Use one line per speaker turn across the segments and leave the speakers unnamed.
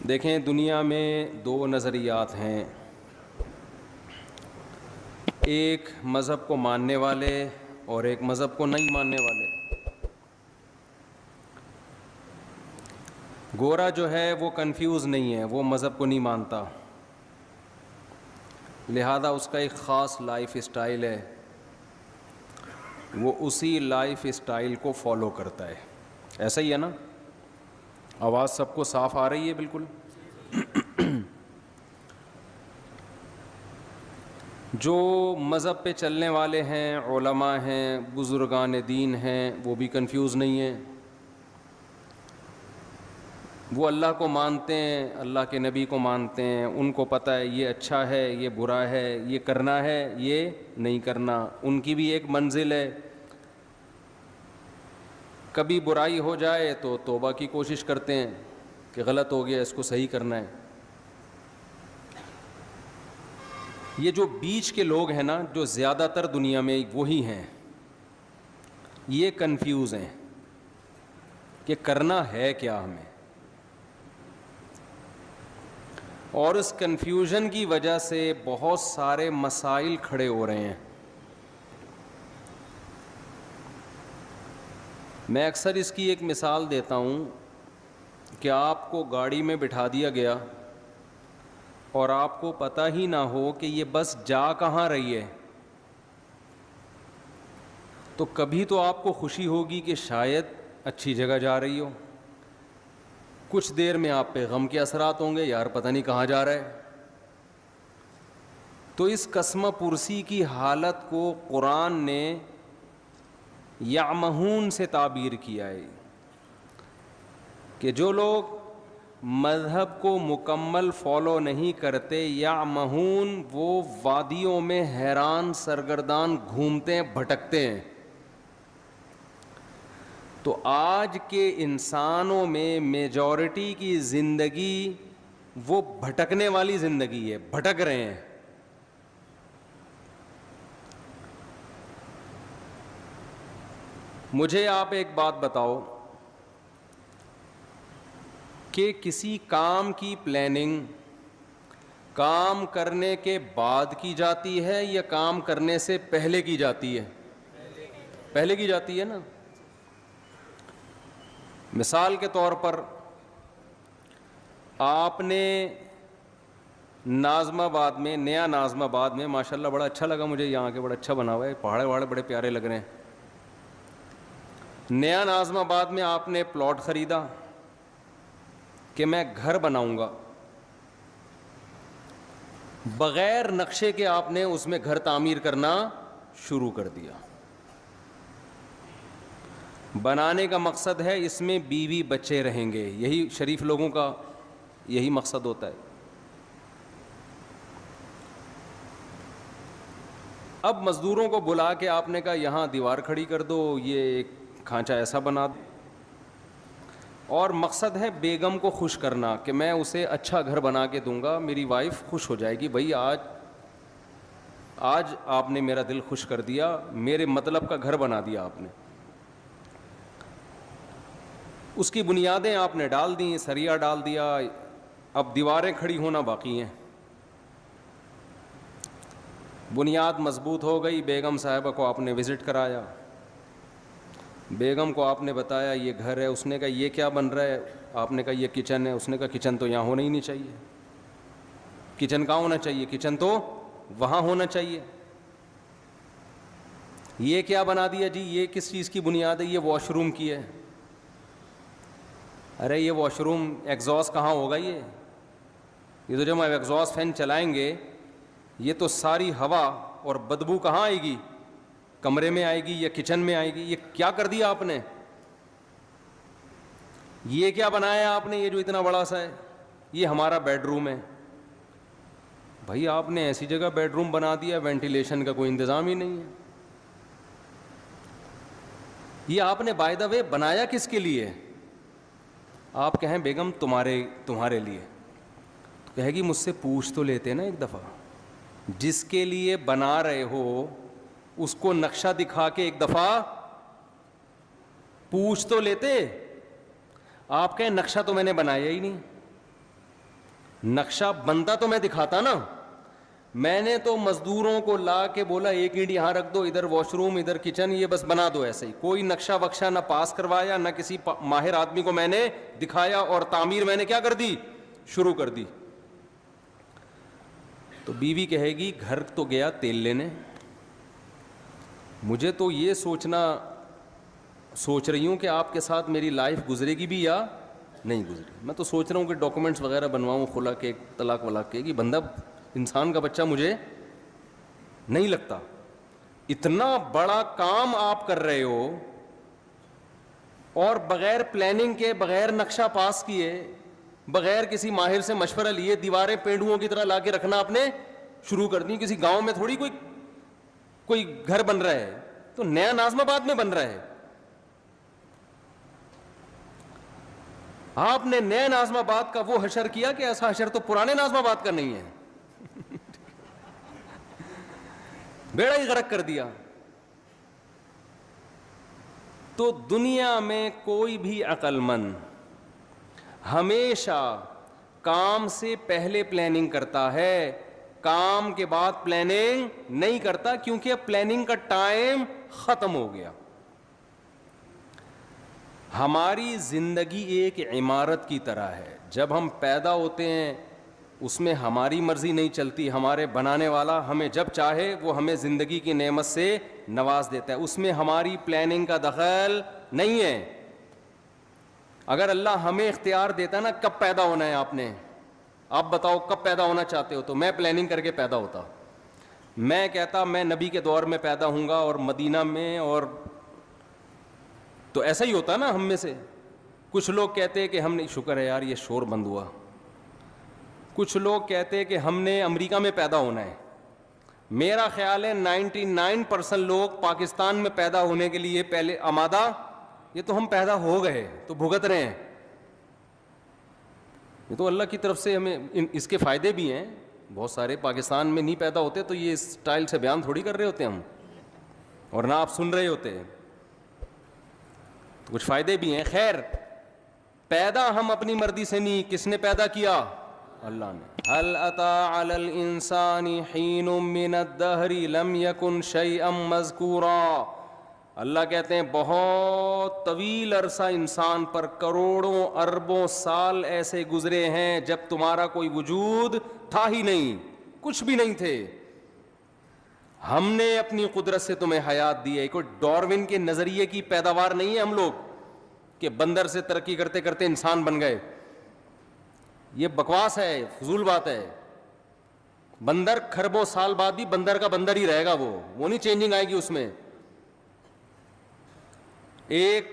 دیکھیں، دنیا میں دو نظریات ہیں، ایک مذہب کو ماننے والے اور ایک مذہب کو نہیں ماننے والے۔ گورا جو ہے وہ کنفیوز نہیں ہے، وہ مذہب کو نہیں مانتا، لہذا اس کا ایک خاص لائف اسٹائل ہے، وہ اسی لائف اسٹائل کو فالو کرتا ہے۔ ایسا ہی ہے نا؟ آواز سب کو صاف آ رہی ہے؟ بالکل۔ جو مذہب پہ چلنے والے ہیں، علماء ہیں، بزرگان دین ہیں، وہ بھی کنفیوز نہیں ہیں، وہ اللہ کو مانتے ہیں، اللہ کے نبی کو مانتے ہیں، ان کو پتہ ہے یہ اچھا ہے، یہ برا ہے، یہ کرنا ہے، یہ نہیں کرنا۔ ان کی بھی ایک منزل ہے، کبھی برائی ہو جائے تو توبہ کی کوشش کرتے ہیں کہ غلط ہو گیا، اس کو صحیح کرنا ہے۔ یہ جو بیچ کے لوگ ہیں نا، جو زیادہ تر دنیا میں وہی ہیں، یہ کنفیوز ہیں کہ کرنا ہے کیا ہمیں، اور اس کنفیوژن کی وجہ سے بہت سارے مسائل کھڑے ہو رہے ہیں۔ میں اکثر اس کی ایک مثال دیتا ہوں کہ آپ کو گاڑی میں بٹھا دیا گیا اور آپ کو پتہ ہی نہ ہو کہ یہ بس جا کہاں رہی ہے، تو کبھی تو آپ کو خوشی ہوگی کہ شاید اچھی جگہ جا رہی ہو، کچھ دیر میں آپ پہ غم کے اثرات ہوں گے، یار پتہ نہیں کہاں جا رہا ہے۔ تو اس قسمہ پرسی کی حالت کو قرآن نے یعمہون سے تعبیر کیا ہے کہ جو لوگ مذہب کو مکمل فالو نہیں کرتے، یعمہون، وہ وادیوں میں حیران سرگردان گھومتے ہیں، بھٹکتے ہیں۔ تو آج کے انسانوں میں میجورٹی کی زندگی وہ بھٹکنے والی زندگی ہے، بھٹک رہے ہیں۔ مجھے آپ ایک بات بتاؤ کہ کسی کام کی پلاننگ کام کرنے کے بعد کی جاتی ہے یا کام کرنے سے پہلے کی جاتی ہے؟ پہلے کی جاتی ہے نا۔ مثال کے طور پر آپ نے ناظم آباد میں، نیا ناظم آباد میں، ماشاءاللہ بڑا اچھا لگا مجھے، یہاں کے بڑا اچھا بنا ہوا ہے، پہاڑے وہاڑے بڑے پیارے لگ رہے ہیں۔ نیا ناظم آباد میں آپ نے پلاٹ خریدا کہ میں گھر بناؤں گا، بغیر نقشے کے آپ نے اس میں گھر تعمیر کرنا شروع کر دیا۔ بنانے کا مقصد ہے اس میں بیوی بچے رہیں گے، یہی شریف لوگوں کا یہی مقصد ہوتا ہے۔ اب مزدوروں کو بلا کے آپ نے کہا یہاں دیوار کھڑی کر دو، یہ ایک کھانچا ایسا بنا دو، اور مقصد ہے بیگم کو خوش کرنا کہ میں اسے اچھا گھر بنا کے دوں گا، میری وائف خوش ہو جائے گی، بھائی آج آپ نے میرا دل خوش کر دیا، میرے مطلب کا گھر بنا دیا آپ نے۔ اس کی بنیادیں آپ نے ڈال دیں، سریا ڈال دیا، اب دیواریں کھڑی ہونا باقی ہیں۔ بنیاد مضبوط ہو گئی، بیگم صاحبہ کو آپ نے وزٹ کرایا، بیگم کو آپ نے بتایا یہ گھر ہے، اس نے کہا یہ کیا بن رہا ہے، آپ نے کہا یہ کچن ہے، اس نے کہا کچن تو یہاں ہونا ہی نہیں چاہیے، کچن کہاں ہونا چاہیے، کچن تو وہاں ہونا چاہیے۔ یہ کیا بنا دیا جی، یہ کس چیز کی بنیاد ہے، یہ واش روم کی ہے۔ ارے یہ واش روم ایگزاسٹ کہاں ہوگا، یہ تو جب ہم ایگزاسٹ فین چلائیں گے یہ تو ساری ہوا اور بدبو کہاں آئے گی، کمرے میں آئے گی یا کچن میں آئے گی۔ یہ کیا کر دیا آپ نے، یہ کیا بنایا آپ نے، یہ جو اتنا بڑا سا ہے، یہ ہمارا بیڈ روم ہے۔ بھائی آپ نے ایسی جگہ بیڈ روم بنا دیا وینٹیلیشن کا کوئی انتظام ہی نہیں ہے۔ یہ آپ نے بائی دا وے بنایا کس کے لیے؟ آپ کہیں بیگم تمہارے لیے، تو کہے گی مجھ سے پوچھ تو لیتے نا ایک دفعہ، جس کے لیے بنا رہے ہو اس کو نقشہ دکھا کے ایک دفعہ پوچھ تو لیتے۔ آپ کہیں نقشہ تو میں نے بنایا ہی نہیں، نقشہ بنتا تو میں دکھاتا نا. میں نے تو مزدوروں کو لا کے بولا ایک اینٹ یہاں رکھ دو, ادھر واش روم, ادھر کچن, یہ بس بنا دو ایسے ہی. کوئی نقشہ وقشہ نہ پاس کروایا, نہ کسی ماہر آدمی کو میں نے دکھایا, اور تعمیر میں نے کیا کر دی, شروع کر دی. تو بیوی کہے گی گھر تو گیا تیل لینے, مجھے تو یہ سوچ رہی ہوں کہ آپ کے ساتھ میری لائف گزرے گی بھی یا نہیں گزری. میں تو سوچ رہا ہوں کہ ڈاکومنٹس وغیرہ بنواؤں, خلا کے, طلاق ولاق کے, کہ بندہ انسان کا بچہ مجھے نہیں لگتا. اتنا بڑا کام آپ کر رہے ہو اور بغیر پلاننگ کے, بغیر نقشہ پاس کیے, بغیر کسی ماہر سے مشورہ لیے دیواریں پینڈوؤں کی طرح لا کے رکھنا آپ نے شروع کر دی. کسی گاؤں میں تھوڑی کوئی گھر بن رہا ہے, تو نیا ناظم آباد میں بن رہا ہے. آپ نے نئے ناظم آباد کا وہ حشر کیا کہ ایسا حشر تو پرانے ناظم آباد کا نہیں ہے. بیڑا ہی غرق کر دیا. تو دنیا میں کوئی بھی عقل مند ہمیشہ کام سے پہلے پلاننگ کرتا ہے, کام کے بعد پلاننگ نہیں کرتا, کیونکہ اب پلاننگ کا ٹائم ختم ہو گیا. ہماری زندگی ایک عمارت کی طرح ہے. جب ہم پیدا ہوتے ہیں اس میں ہماری مرضی نہیں چلتی, ہمارے بنانے والا ہمیں جب چاہے وہ ہمیں زندگی کی نعمت سے نواز دیتا ہے. اس میں ہماری پلاننگ کا دخل نہیں ہے. اگر اللہ ہمیں اختیار دیتا نا کب پیدا ہونا ہے آپ نے, آپ بتاؤ کب پیدا ہونا چاہتے ہو, تو میں پلاننگ کر کے پیدا ہوتا. میں کہتا میں نبی کے دور میں پیدا ہوں گا اور مدینہ میں, اور تو ایسا ہی ہوتا نا. ہم میں سے کچھ لوگ کہتے کہ ہم نے, شکر ہے یار یہ شور بند ہوا, کچھ لوگ کہتے کہ ہم نے امریکہ میں پیدا ہونا ہے. میرا خیال ہے 99% لوگ پاکستان میں پیدا ہونے کے لیے پہلے آمادہ, یہ تو ہم پیدا ہو گئے تو بھگت رہے ہیں. یہ تو اللہ کی طرف سے ہمیں اس کے فائدے بھی ہیں. بہت سارے پاکستان میں نہیں پیدا ہوتے تو یہ اسٹائل سے بیان تھوڑی کر رہے ہوتے ہم, اور نہ آپ سن رہے ہوتے, تو کچھ فائدے بھی ہیں. خیر, پیدا ہم اپنی مرضی سے نہیں, کس نے پیدا کیا, اللہ نے. هل أتى على الإنسان حين من الدهر لم يكن شيئا مذكورا. اللہ کہتے ہیں بہت طویل عرصہ انسان پر, کروڑوں اربوں سال ایسے گزرے ہیں جب تمہارا کوئی وجود تھا ہی نہیں, کچھ بھی نہیں تھے. ہم نے اپنی قدرت سے تمہیں حیات دی ہے. کوئی ڈاروین کے نظریے کی پیداوار نہیں ہے ہم لوگ کہ بندر سے ترقی کرتے کرتے انسان بن گئے. یہ بکواس ہے, فضول بات ہے. بندر کھربوں سال بعد بھی بندر کا بندر ہی رہے گا, وہ نہیں چینجنگ آئے گی اس میں. ایک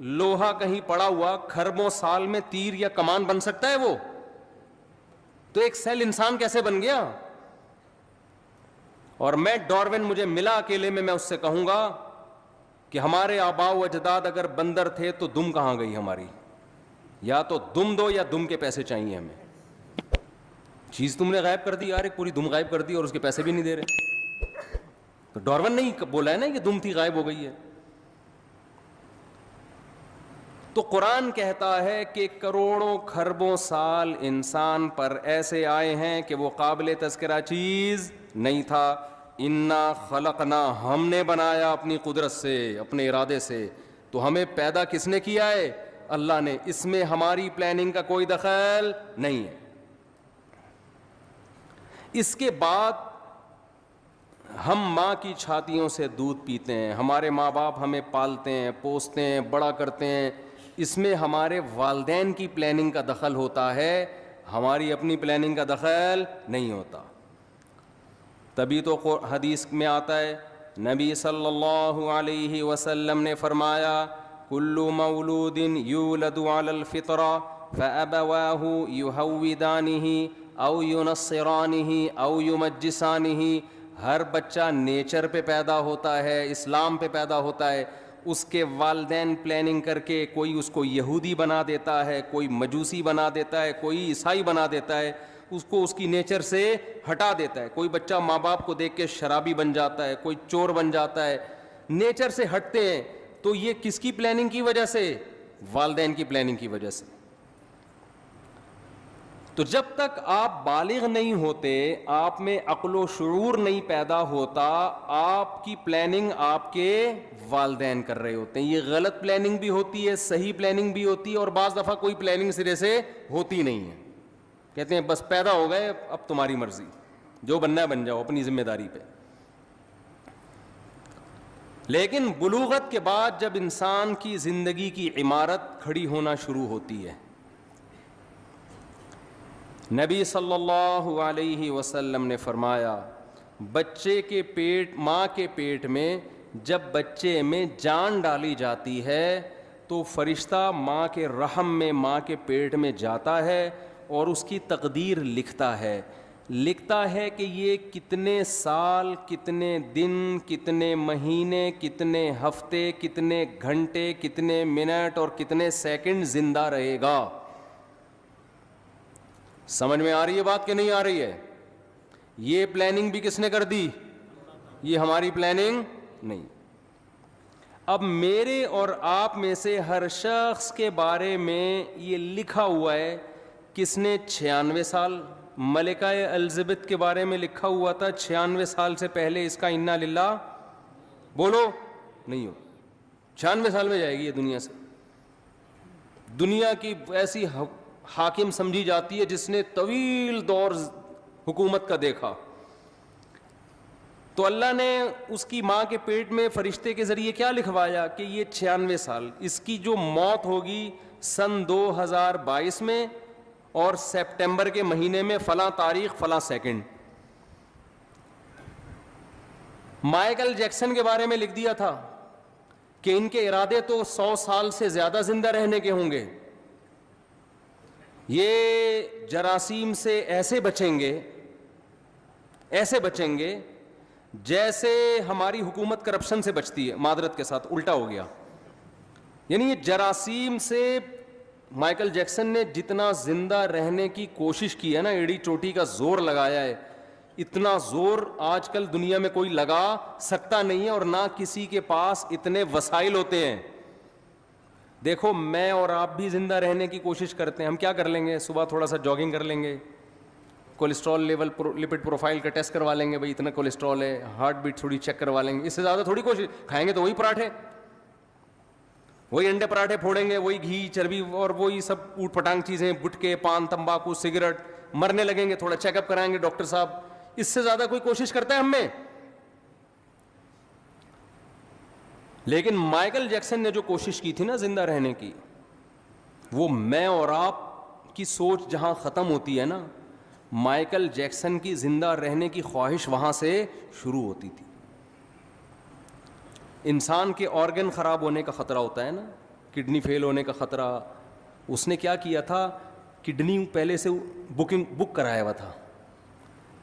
لوہا کہیں پڑا ہوا کھربوں سال میں تیر یا کمان بن سکتا ہے وہ, تو ایک سیل انسان کیسے بن گیا. اور میں ڈاروین مجھے ملا اکیلے میں اس سے کہوں گا کہ ہمارے آباء و اجداد اگر بندر تھے تو دم کہاں گئی ہماری, یا تو دم دو یا دم کے پیسے چاہیے ہمیں. چیز تم نے غائب کر دی یار, ایک پوری دم غائب کر دی اور اس کے پیسے بھی نہیں دے رہے. تو ڈاروین نہیں بولا ہے نا کہ دم تھی غائب ہو گئی ہے. تو قرآن کہتا ہے کہ کروڑوں کھربوں سال انسان پر ایسے آئے ہیں کہ وہ قابل تذکرہ چیز نہیں تھا. انا خلقنا, ہم نے بنایا اپنی قدرت سے, اپنے ارادے سے. تو ہمیں پیدا کس نے کیا ہے, اللہ نے. اس میں ہماری پلاننگ کا کوئی دخل نہیں ہے. اس کے بعد ہم ماں کی چھاتیوں سے دودھ پیتے ہیں, ہمارے ماں باپ ہمیں پالتے ہیں, پوستے ہیں, بڑا کرتے ہیں. اس میں ہمارے والدین کی پلاننگ کا دخل ہوتا ہے, ہماری اپنی پلاننگ کا دخل نہیں ہوتا. تبھی تو حدیث میں آتا ہے, نبی صلی اللہ علیہ وسلم نے فرمایا کل مولود یولد علی الفطرہ فابواہ یہودانہ او ینصرانہ او یمجسانہ. ہر بچہ نیچر پہ پیدا ہوتا ہے, اسلام پہ پیدا ہوتا ہے. اس کے والدین پلاننگ کر کے کوئی اس کو یہودی بنا دیتا ہے, کوئی مجوسی بنا دیتا ہے, کوئی عیسائی بنا دیتا ہے, اس کو اس کی نیچر سے ہٹا دیتا ہے. کوئی بچہ ماں باپ کو دیکھ کے شرابی بن جاتا ہے, کوئی چور بن جاتا ہے, نیچر سے ہٹتے ہیں. تو یہ کس کی پلاننگ کی وجہ سے, والدین کی پلاننگ کی وجہ سے. تو جب تک آپ بالغ نہیں ہوتے، آپ میں عقل و شعور نہیں پیدا ہوتا، آپ کی پلاننگ آپ کے والدین کر رہے ہوتے ہیں. یہ غلط پلاننگ بھی ہوتی ہے، صحیح پلاننگ بھی ہوتی ہے، اور بعض دفعہ کوئی پلاننگ سرے سے ہوتی نہیں ہے. کہتے ہیں بس پیدا ہو گئے، اب تمہاری مرضی، جو بننا ہے بن جاؤ اپنی ذمہ داری پہ. لیکن بلوغت کے بعد جب انسان کی زندگی کی عمارت کھڑی ہونا شروع ہوتی ہے، نبی صلی اللہ علیہ وسلم نے فرمایا، بچے کے پیٹ، ماں کے پیٹ میں جب بچے میں جان ڈالی جاتی ہے تو فرشتہ ماں کے رحم میں، ماں کے پیٹ میں جاتا ہے اور اس کی تقدیر لکھتا ہے کہ یہ کتنے سال، کتنے دن، کتنے مہینے، کتنے ہفتے، کتنے گھنٹے، کتنے منٹ اور کتنے سیکنڈ زندہ رہے گا. سمجھ میں آ رہی ہے بات کہ نہیں آ رہی ہے؟ یہ پلاننگ بھی کس نے کر دی؟ یہ ہماری پلاننگ نہیں. اب میرے اور آپ میں سے ہر شخص کے بارے میں یہ لکھا ہوا ہے. کس نے 96 سال، ملکہ الزبتھ کے بارے میں لکھا ہوا تھا 96 سال سے پہلے اس کا انا للہ بولو نہیں ہو. 96 سال میں جائے گی یہ دنیا سے. دنیا کی ایسی حاکم سمجھی جاتی ہے جس نے طویل دور حکومت کا دیکھا. تو اللہ نے اس کی ماں کے پیٹ میں فرشتے کے ذریعے کیا لکھوایا کہ یہ 96 سال، اس کی جو موت ہوگی سن 2022 میں اور سپٹمبر کے مہینے میں فلاں تاریخ فلاں سیکنڈ. مائیکل جیکسن کے بارے میں لکھ دیا تھا کہ ان کے ارادے تو 100 سال سے زیادہ زندہ رہنے کے ہوں گے. یہ جراثیم سے ایسے بچیں گے جیسے ہماری حکومت کرپشن سے بچتی ہے. معذرت کے ساتھ الٹا ہو گیا. یعنی یہ جراثیم سے مائیکل جیکسن نے جتنا زندہ رہنے کی کوشش کی ہے نا، ایڑی چوٹی کا زور لگایا ہے، اتنا زور آج کل دنیا میں کوئی لگا سکتا نہیں ہے، اور نہ کسی کے پاس اتنے وسائل ہوتے ہیں. دیکھو میں اور آپ بھی زندہ رہنے کی کوشش کرتے ہیں. ہم کیا کر لیں گے؟ صبح تھوڑا سا جاگنگ کر لیں گے، کولیسٹرول لیول، لپڈ پروفائل کا ٹیسٹ کروا لیں گے، بھائی اتنا کولیسٹرول ہے، ہارٹ بیٹ تھوڑی چیک کروا لیں گے. اس سے زیادہ تھوڑی کوشش. کھائیں گے تو وہی پراٹھے، وہی انڈے پراٹھے پھوڑیں گے، وہی گھی چربی اور وہی سب اوٹ پٹانگ چیزیں، گٹکے، پان، تمباکو، سگریٹ. مرنے لگیں گے، تھوڑا چیک اپ کرائیں گے ڈاکٹر صاحب. اس سے زیادہ کوئی کوشش کرتا ہے ہم میں؟ لیکن مائیکل جیکسن نے جو کوشش کی تھی نا زندہ رہنے کی، وہ میں اور آپ کی سوچ جہاں ختم ہوتی ہے نا، مائیکل جیکسن کی زندہ رہنے کی خواہش وہاں سے شروع ہوتی تھی. انسان کے آرگن خراب ہونے کا خطرہ ہوتا ہے نا، کڈنی فیل ہونے کا خطرہ. اس نے کیا کیا تھا؟ کڈنی پہلے سے بک کرایا ہوا تھا.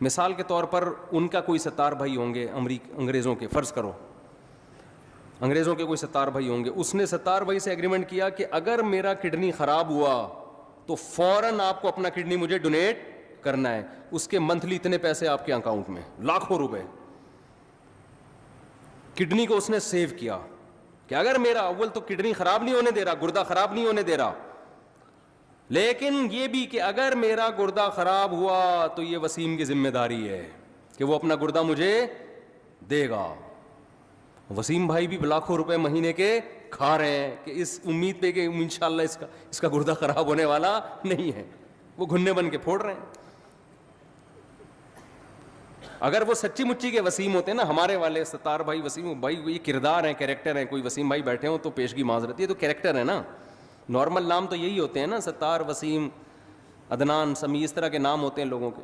مثال کے طور پر ان کا کوئی 70 بھائی ہوں گے انگریزوں کے، فرض کرو انگریزوں کے کوئی 70 بھائی ہوں گے. اس نے 70 بھائی سے ایگریمنٹ کیا کہ اگر میرا کڈنی خراب ہوا تو فوراً آپ کو اپنا کڈنی مجھے ڈونیٹ کرنا ہے. اس کے منتھلی اتنے پیسے آپ کے اکاؤنٹ میں، لاکھوں روپے. کڈنی کو اس نے سیو کیا کہ اگر میرا اول تو کڈنی خراب نہیں ہونے دے رہا، گردہ خراب نہیں ہونے دے رہا، لیکن یہ بھی کہ اگر میرا گردہ خراب ہوا تو یہ وسیم کی ذمہ داری ہے کہ وہ اپنا گردہ مجھے دے گا. وسیم بھائی بھی لاکھوں روپے مہینے کے کھا رہے ہیں کہ اس امید پہ کہ انشاءاللہ اس کا گردہ خراب ہونے والا نہیں ہے. وہ گھنے بن کے پھوڑ رہے ہیں. اگر وہ سچی مچی کے وسیم ہوتے ہیں نا، ہمارے والے 70 بھائی وسیم بھائی، یہ کردار ہیں، کیریکٹر ہیں. کوئی وسیم بھائی بیٹھے ہوں تو پیشگی معذرت، یہ تو کیریکٹر ہے نا. نارمل نام تو یہی ہوتے ہیں نا، 70، وسیم، عدنان، سمی، اس طرح کے نام ہوتے ہیں لوگوں کے.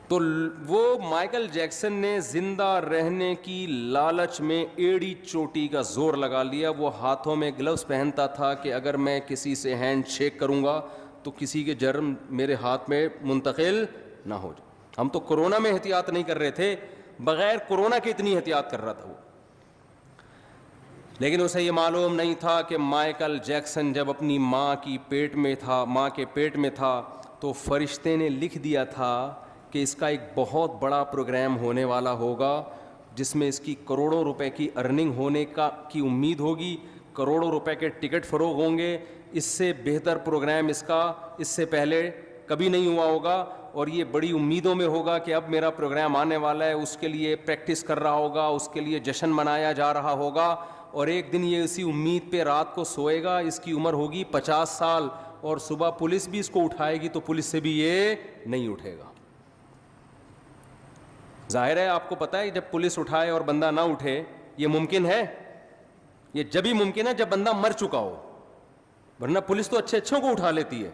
تو وہ مائیکل جیکسن نے زندہ رہنے کی لالچ میں ایڑی چوٹی کا زور لگا لیا. وہ ہاتھوں میں گلوز پہنتا تھا کہ اگر میں کسی سے ہینڈ شیک کروں گا تو کسی کے جرم میرے ہاتھ میں منتقل نہ ہو جائے. ہم تو کورونا میں احتیاط نہیں کر رہے تھے، بغیر کورونا کے اتنی احتیاط کر رہا تھا وہ. لیکن اسے یہ معلوم نہیں تھا کہ مائیکل جیکسن جب اپنی ماں کے پیٹ میں تھا تو فرشتے نے لکھ دیا تھا کہ اس کا ایک بہت بڑا پروگرام ہونے والا ہوگا جس میں اس کی کروڑوں روپے کی ارننگ ہونے کی امید ہوگی، کروڑوں روپے کے ٹکٹ فروغ ہوں گے. اس سے بہتر پروگرام اس کا اس سے پہلے کبھی نہیں ہوا ہوگا, اور یہ بڑی امیدوں میں ہوگا کہ اب میرا پروگرام آنے والا ہے, اس کے لیے پریکٹس کر رہا ہوگا, اس کے لیے جشن منایا جا رہا ہوگا, اور ایک دن یہ اسی امید پہ رات کو سوئے گا. اس کی عمر ہوگی 50 سال, اور صبح پولیس بھی اس کو اٹھائے گی تو پولیس سے بھی یہ نہیں اٹھے گا. ظاہر ہے آپ کو پتہ ہے جب پولیس اٹھائے اور بندہ نہ اٹھے, یہ ممکن ہے؟ یہ جبھی ممکن ہے جب بندہ مر چکا ہو, ورنہ پولیس تو اچھے اچھوں کو اٹھا لیتی ہے.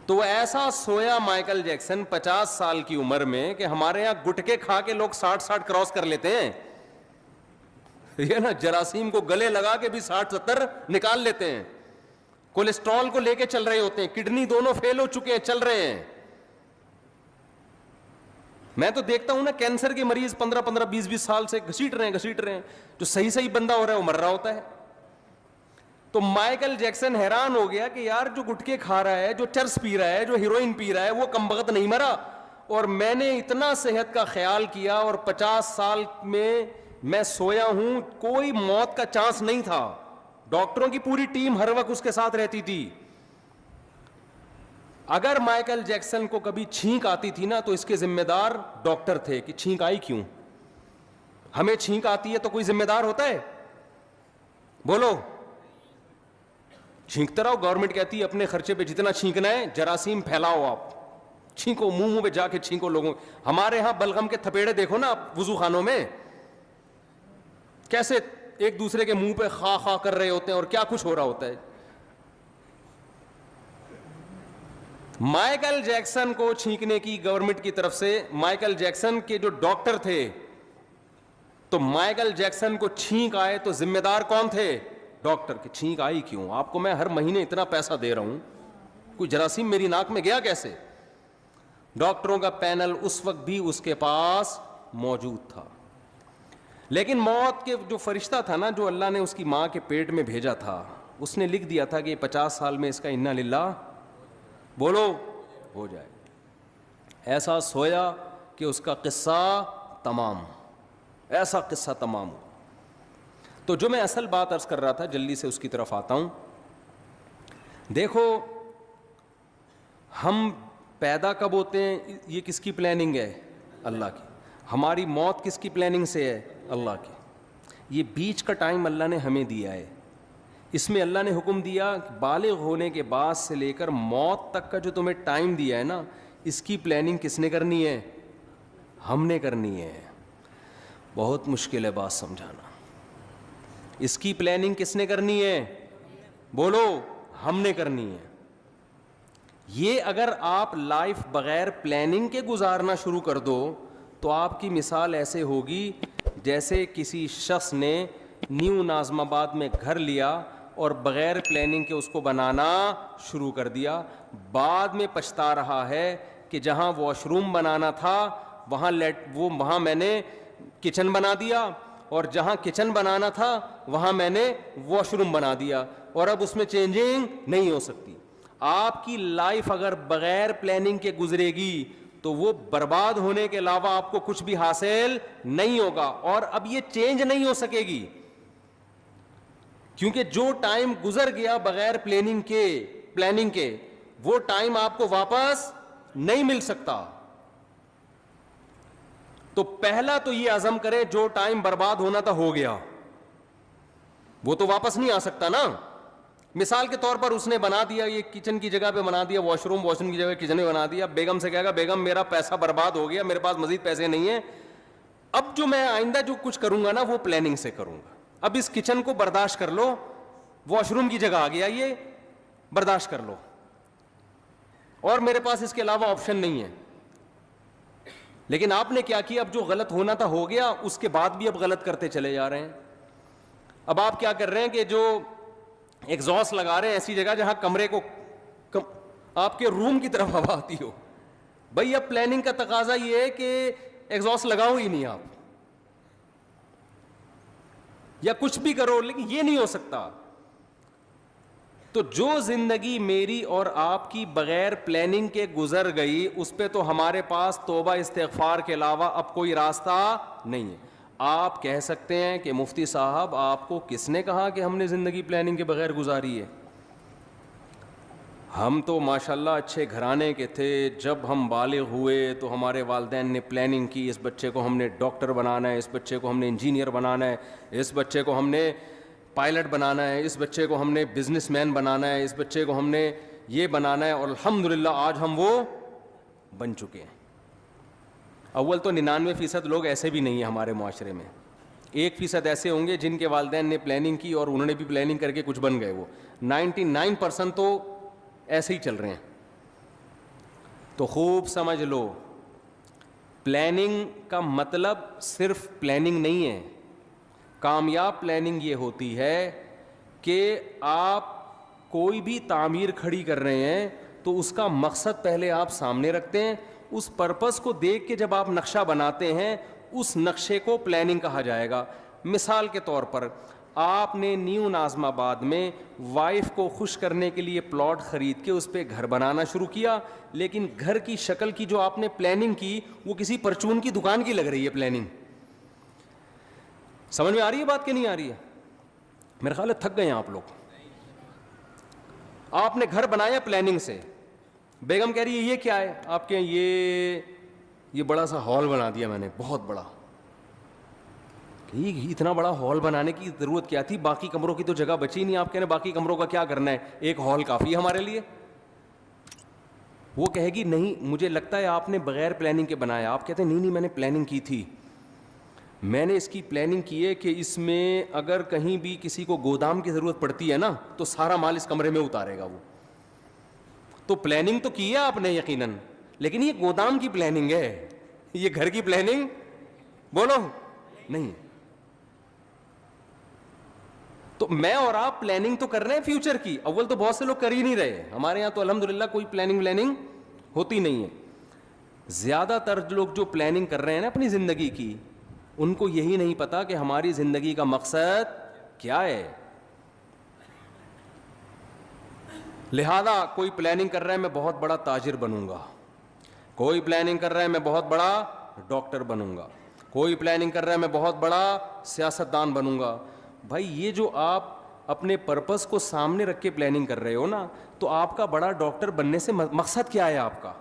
تو وہ ایسا سویا مائیکل جیکسن 50 سال کی عمر میں کہ ہمارے یہاں گٹکے کھا کے لوگ 60 کراس کر لیتے ہیں, یہ نا جراثیم کو گلے لگا کے بھی 60-70 نکال لیتے ہیں, کولیسٹرول کو لے کے چل رہے ہوتے ہیں, کڈنی دونوں فیل ہو چکے ہیں, چل رہے ہیں. میں تو دیکھتا ہوں نا کینسر کے مریض 15 20 سال سے گھسیٹ رہے ہیں, جو صحیح بندہ ہو رہا ہے وہ مر رہا ہوتا ہے. تو مائیکل جیکسن حیران ہو گیا کہ یار جو گٹکے کھا رہا ہے, جو چرس پی رہا ہے, جو ہیروئن پی رہا ہے, وہ کمبخت نہیں مرا, اور میں نے اتنا صحت کا خیال کیا, اور 50 سال میں سویا ہوں, کوئی موت کا چانس نہیں تھا. ڈاکٹروں کی پوری ٹیم ہر وقت اس کے ساتھ رہتی تھی. اگر مائیکل جیکسن کو کبھی چھینک آتی تھی نا تو اس کے ذمہ دار ڈاکٹر تھے کہ چھینک آئی کیوں. ہمیں چھینک آتی ہے تو کوئی ذمہ دار ہوتا ہے؟ بولو. چھینکتا رہو, گورنمنٹ کہتی ہے اپنے خرچے پہ جتنا چھینکنا ہے جراثیم پھیلاؤ, آپ چھینکو, منہ پہ جا کے چھینکو لوگوں. ہمارے ہاں بلغم کے تھپیڑے دیکھو نا آپ وضو خانوں میں, کیسے ایک دوسرے کے منہ پہ خا خا کر رہے ہوتے ہیں, اور کیا کچھ ہو رہا ہوتا ہے. مائیکل جیکسن کو چھینکنے کی گورنمنٹ کی طرف سے, مائیکل جیکسن کے جو ڈاکٹر تھے, تو مائیکل جیکسن کو چھینک آئے تو ذمہ دار کون تھے؟ ڈاکٹر. کی چھینک آئی کیوں؟ آپ کو میں ہر مہینے اتنا پیسہ دے رہا ہوں, کوئی جراثیم میری ناک میں گیا کیسے؟ ڈاکٹروں کا پینل اس وقت بھی اس کے پاس موجود تھا. لیکن موت کے جو فرشتہ تھا نا, جو اللہ نے اس کی ماں کے پیٹ میں بھیجا تھا, اس نے لکھ دیا تھا کہ 50 سال میں اس کا انا للہ بولو ہو جائے. ایسا سویا کہ اس کا قصہ تمام, ایسا قصہ تمام ہوا. تو جو میں اصل بات عرض کر رہا تھا, جلدی سے اس کی طرف آتا ہوں. دیکھو ہم پیدا کب ہوتے ہیں, یہ کس کی پلاننگ ہے؟ اللہ کی. ہماری موت کس کی پلاننگ سے ہے؟ اللہ کی. یہ بیچ کا ٹائم اللہ نے ہمیں دیا ہے. اس میں اللہ نے حکم دیا بالغ ہونے کے بعد سے لے کر موت تک کا جو تمہیں ٹائم دیا ہے نا, اس کی پلاننگ کس نے کرنی ہے؟ ہم نے کرنی ہے. بہت مشکل ہے بات سمجھانا. اس کی پلاننگ کس نے کرنی ہے؟ بولو. ہم نے کرنی ہے. یہ اگر آپ لائف بغیر پلاننگ کے گزارنا شروع کر دو تو آپ کی مثال ایسے ہوگی جیسے کسی شخص نے نیو ناظم آباد میں گھر لیا اور بغیر پلاننگ کے اس کو بنانا شروع کر دیا. بعد میں پچھتا رہا ہے کہ جہاں واش روم بنانا تھا وہاں میں نے کچن بنا دیا, اور جہاں کچن بنانا تھا وہاں میں نے واش روم بنا دیا, اور اب اس میں چینجنگ نہیں ہو سکتی. آپ کی لائف اگر بغیر پلاننگ کے گزرے گی تو وہ برباد ہونے کے علاوہ آپ کو کچھ بھی حاصل نہیں ہوگا, اور اب یہ چینج نہیں ہو سکے گی, کیونکہ جو ٹائم گزر گیا بغیر پلاننگ کے وہ ٹائم آپ کو واپس نہیں مل سکتا. تو پہلا تو یہ عزم کرے جو ٹائم برباد ہونا تھا ہو گیا, وہ تو واپس نہیں آ سکتا نا. مثال کے طور پر اس نے بنا دیا, یہ کچن کی جگہ پہ بنا دیا واش روم کی جگہ کچن میں بنا دیا. بیگم سے کہے گا بیگم میرا پیسہ برباد ہو گیا, میرے پاس مزید پیسے نہیں ہیں, اب جو میں آئندہ جو کچھ کروں گا نا وہ پلاننگ سے کروں گا. اب اس کچن کو برداشت کر لو, واش روم کی جگہ آ گیا, یہ برداشت کر لو, اور میرے پاس اس کے علاوہ آپشن نہیں ہے. لیکن آپ نے کیا کیا, اب جو غلط ہونا تھا ہو گیا, اس کے بعد بھی اب غلط کرتے چلے جا رہے ہیں. اب آپ کیا کر رہے ہیں کہ جو ایگزاسٹ لگا رہے ہیں ایسی جگہ جہاں کمرے کو آپ کے روم کی طرف ہوا آتی ہو. بھائی اب پلاننگ کا تقاضا یہ ہے کہ ایگزاسٹ لگاؤ ہی نہیں آپ, یا کچھ بھی کرو, لیکن یہ نہیں ہو سکتا. تو جو زندگی میری اور آپ کی بغیر پلاننگ کے گزر گئی, اس پہ تو ہمارے پاس توبہ استغفار کے علاوہ اب کوئی راستہ نہیں ہے. آپ کہہ سکتے ہیں کہ مفتی صاحب آپ کو کس نے کہا کہ ہم نے زندگی پلاننگ کے بغیر گزاری ہے؟ ہم تو ماشاءاللہ اچھے گھرانے کے تھے، جب ہم بالغ ہوئے تو ہمارے والدین نے پلاننگ کی، اس بچے کو ہم نے ڈاکٹر بنانا ہے، اس بچے کو ہم نے انجینئر بنانا ہے، اس بچے کو ہم نے پائلٹ بنانا ہے، اس بچے کو ہم نے بزنس مین بنانا ہے، اس بچے کو ہم نے یہ بنانا ہے، اور الحمدللہ آج ہم وہ بن چکے ہیں۔ اول تو 99% لوگ ایسے بھی نہیں ہیں ہمارے معاشرے میں، 1% ایسے ہوں گے جن کے والدین نے پلاننگ کی اور انہوں نے بھی پلاننگ کر کے کچھ بن گئے، وہ 99% تو ایسے ہی چل رہے ہیں۔ تو خوب سمجھ لو، پلاننگ کا مطلب صرف پلاننگ نہیں ہے۔ کامیاب پلاننگ یہ ہوتی ہے کہ آپ کوئی بھی تعمیر کھڑی کر رہے ہیں تو اس کا مقصد پہلے آپ سامنے رکھتے ہیں، اس پرپس کو دیکھ کے جب آپ نقشہ بناتے ہیں اس نقشے کو پلاننگ کہا جائے گا۔ مثال کے طور پر آپ نے نیو ناظم آباد میں وائف کو خوش کرنے کے لیے پلاٹ خرید کے اس پہ گھر بنانا شروع کیا، لیکن گھر کی شکل کی جو آپ نے پلاننگ کی وہ کسی پرچون کی دکان کی لگ رہی ہے پلاننگ۔ سمجھ میں آ رہی ہے بات کہ نہیں آ رہی ہے؟ میرے خیال ہے تھک گئے ہیں آپ لوگ۔ آپ نے گھر بنایا پلاننگ سے، بیگم کہہ رہی ہے یہ کیا ہے؟ آپ کہیں یہ بڑا سا ہال بنا دیا میں نے، بہت بڑا۔ اتنا بڑا ہال بنانے کی ضرورت کیا تھی؟ باقی کمروں کی تو جگہ بچی نہیں۔ آپ کہہ رہے ہیں باقی کمروں کا کیا کرنا ہے، ایک ہال کافی ہے ہمارے لیے۔ وہ کہے گی نہیں مجھے لگتا ہے آپ نے بغیر پلاننگ کے بنایا۔ آپ کہتے ہیں نہیں میں نے پلاننگ کی تھی، میں نے اس کی پلاننگ کی ہے کہ اس میں اگر کہیں بھی کسی کو گودام کی ضرورت پڑتی ہے نا تو سارا مال اس کمرے میں اتارے گا وہ۔ تو پلاننگ تو کی ہے آپ نے یقیناً، لیکن یہ گودام کی پلاننگ ہے، یہ گھر کی پلاننگ بولو نہیں۔ تو میں اور آپ پلاننگ تو کر رہے ہیں فیوچر کی، اول تو بہت سے لوگ کر ہی نہیں رہے۔ ہمارے یہاں تو الحمدللہ کوئی پلاننگ ہوتی نہیں ہے۔ زیادہ تر لوگ جو پلاننگ کر رہے ہیں نا اپنی زندگی کی، ان کو یہی نہیں پتا کہ ہماری زندگی کا مقصد کیا ہے۔ لہذا کوئی پلاننگ کر رہا ہے میں بہت بڑا تاجر بنوں گا، کوئی پلاننگ کر رہا ہے میں بہت بڑا ڈاکٹر بنوں گا، کوئی پلاننگ کر رہا ہے میں بہت بڑا سیاستدان بنوں گا۔ بھائی یہ جو آپ اپنے پرپس کو سامنے رکھ کے پلاننگ کر رہے ہو نا، تو آپ کا بڑا ڈاکٹر بننے سے مقصد کیا ہے آپ کا؟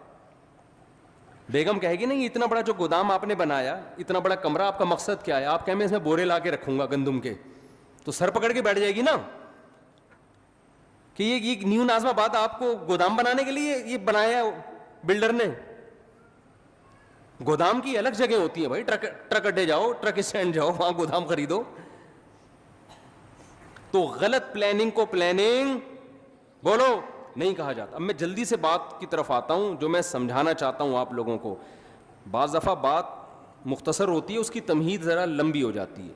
بیگم کہے گی نہیں اتنا بڑا جو گودام آپ نے بنایا، اتنا بڑا کمرہ، آپ کا مقصد کیا ہے؟ آپ کہیں میں اس میں بورے لا کے رکھوں گا گندم کے، تو سر پکڑ کے بیٹھ جائے گی نا کہ یہ نیو ناظم آباد آپ کو گودام بنانے کے لیے یہ بنایا بلڈر نے۔ گودام کی الگ جگہ ہوتی ہے بھائی، ٹرک اڈے جاؤ، ٹرک اسٹینڈ جاؤ، وہاں گودام خریدو۔ تو غلط پلاننگ کو پلاننگ بولو نہیں کہا جاتا۔ اب میں جلدی سے بات کی طرف آتا ہوں جو میں سمجھانا چاہتا ہوں آپ لوگوں کو۔ بعض دفعہ بات مختصر ہوتی ہے، اس کی تمہید ذرا لمبی ہو جاتی ہے۔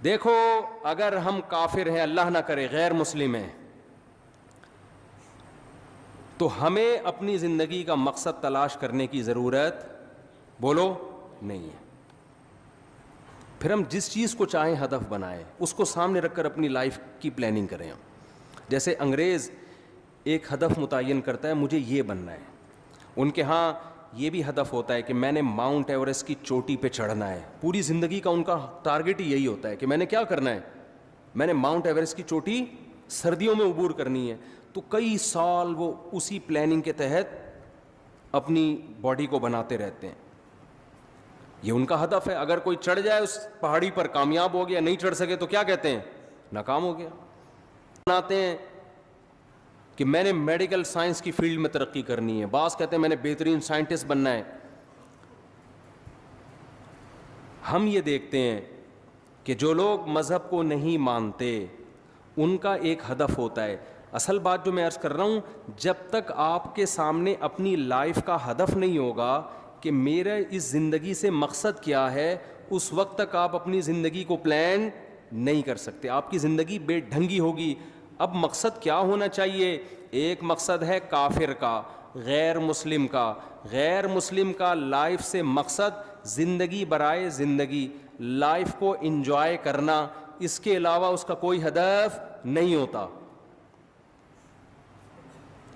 دیکھو اگر ہم کافر ہیں، اللہ نہ کرے غیر مسلم ہیں، تو ہمیں اپنی زندگی کا مقصد تلاش کرنے کی ضرورت بولو نہیں ہے۔ پھر ہم جس چیز کو چاہیں ہدف بنائیں، اس کو سامنے رکھ کر اپنی لائف کی پلاننگ کریں۔ جیسے انگریز ایک ہدف متعین کرتا ہے مجھے یہ بننا ہے، ان کے ہاں یہ بھی ہدف ہوتا ہے کہ میں نے ماؤنٹ ایوریسٹ کی چوٹی پہ چڑھنا ہے۔ پوری زندگی کا ان کا ٹارگٹ ہی یہی ہوتا ہے کہ میں نے کیا کرنا ہے، میں نے ماؤنٹ ایوریسٹ کی چوٹی سردیوں میں عبور کرنی ہے۔ تو کئی سال وہ اسی پلاننگ کے تحت اپنی باڈی کو بناتے رہتے ہیں، یہ ان کا ہدف ہے۔ اگر کوئی چڑھ جائے اس پہاڑی پر کامیاب ہو گیا، نہیں چڑھ سکے تو کیا کہتے ہیں؟ ناکام ہو گیا۔ بناتے ہیں کہ میں نے میڈیکل سائنس کی فیلڈ میں ترقی کرنی ہے، بعض کہتے ہیں میں نے بہترین سائنٹسٹ بننا ہے۔ ہم یہ دیکھتے ہیں کہ جو لوگ مذہب کو نہیں مانتے ان کا ایک ہدف ہوتا ہے۔ اصل بات جو میں عرض کر رہا ہوں، جب تک آپ کے سامنے اپنی لائف کا ہدف نہیں ہوگا کہ میرا اس زندگی سے مقصد کیا ہے، اس وقت تک آپ اپنی زندگی کو پلان نہیں کر سکتے، آپ کی زندگی بے ڈھنگی ہوگی۔ اب مقصد کیا ہونا چاہیے؟ ایک مقصد ہے کافر کا، غیر مسلم کا۔ غیر مسلم کا لائف سے مقصد زندگی برائے زندگی، لائف کو انجوائے کرنا، اس کے علاوہ اس کا کوئی ہدف نہیں ہوتا۔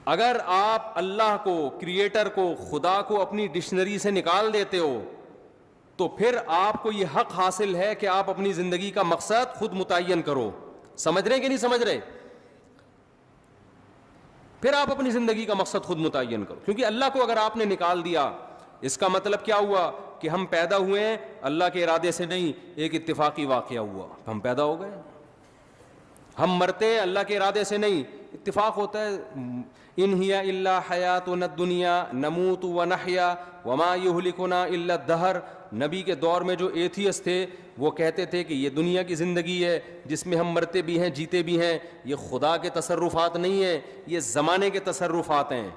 اگر آپ اللہ کو، کریٹر کو، خدا کو اپنی ڈکشنری سے نکال دیتے ہو تو پھر آپ کو یہ حق حاصل ہے کہ آپ اپنی زندگی کا مقصد خود متعین کرو۔ سمجھ رہے کہ نہیں سمجھ رہے؟ پھر آپ اپنی زندگی کا مقصد خود متعین کرو. کیونکہ اللہ کو اگر آپ نے نکال دیا, اس کا مطلب کیا ہوا کہ ہم پیدا ہوئے ہیں اللہ کے ارادے سے نہیں, ایک اتفاقی واقعہ ہوا, ہم پیدا ہو گئے. ہم مرتے ہیں اللہ کے ارادے سے نہیں, اتفاق ہوتا ہے. ان ہی الا حیاتنا الدنیا نموت ونحیا وما یہلکنا الا الدہر. نبی کے دور میں جو ایتھیسٹ تھے وہ کہتے تھے کہ یہ دنیا کی زندگی ہے جس میں ہم مرتے بھی ہیں جیتے بھی ہیں, یہ خدا کے تصرفات نہیں ہیں, یہ زمانے کے تصرفات ہیں.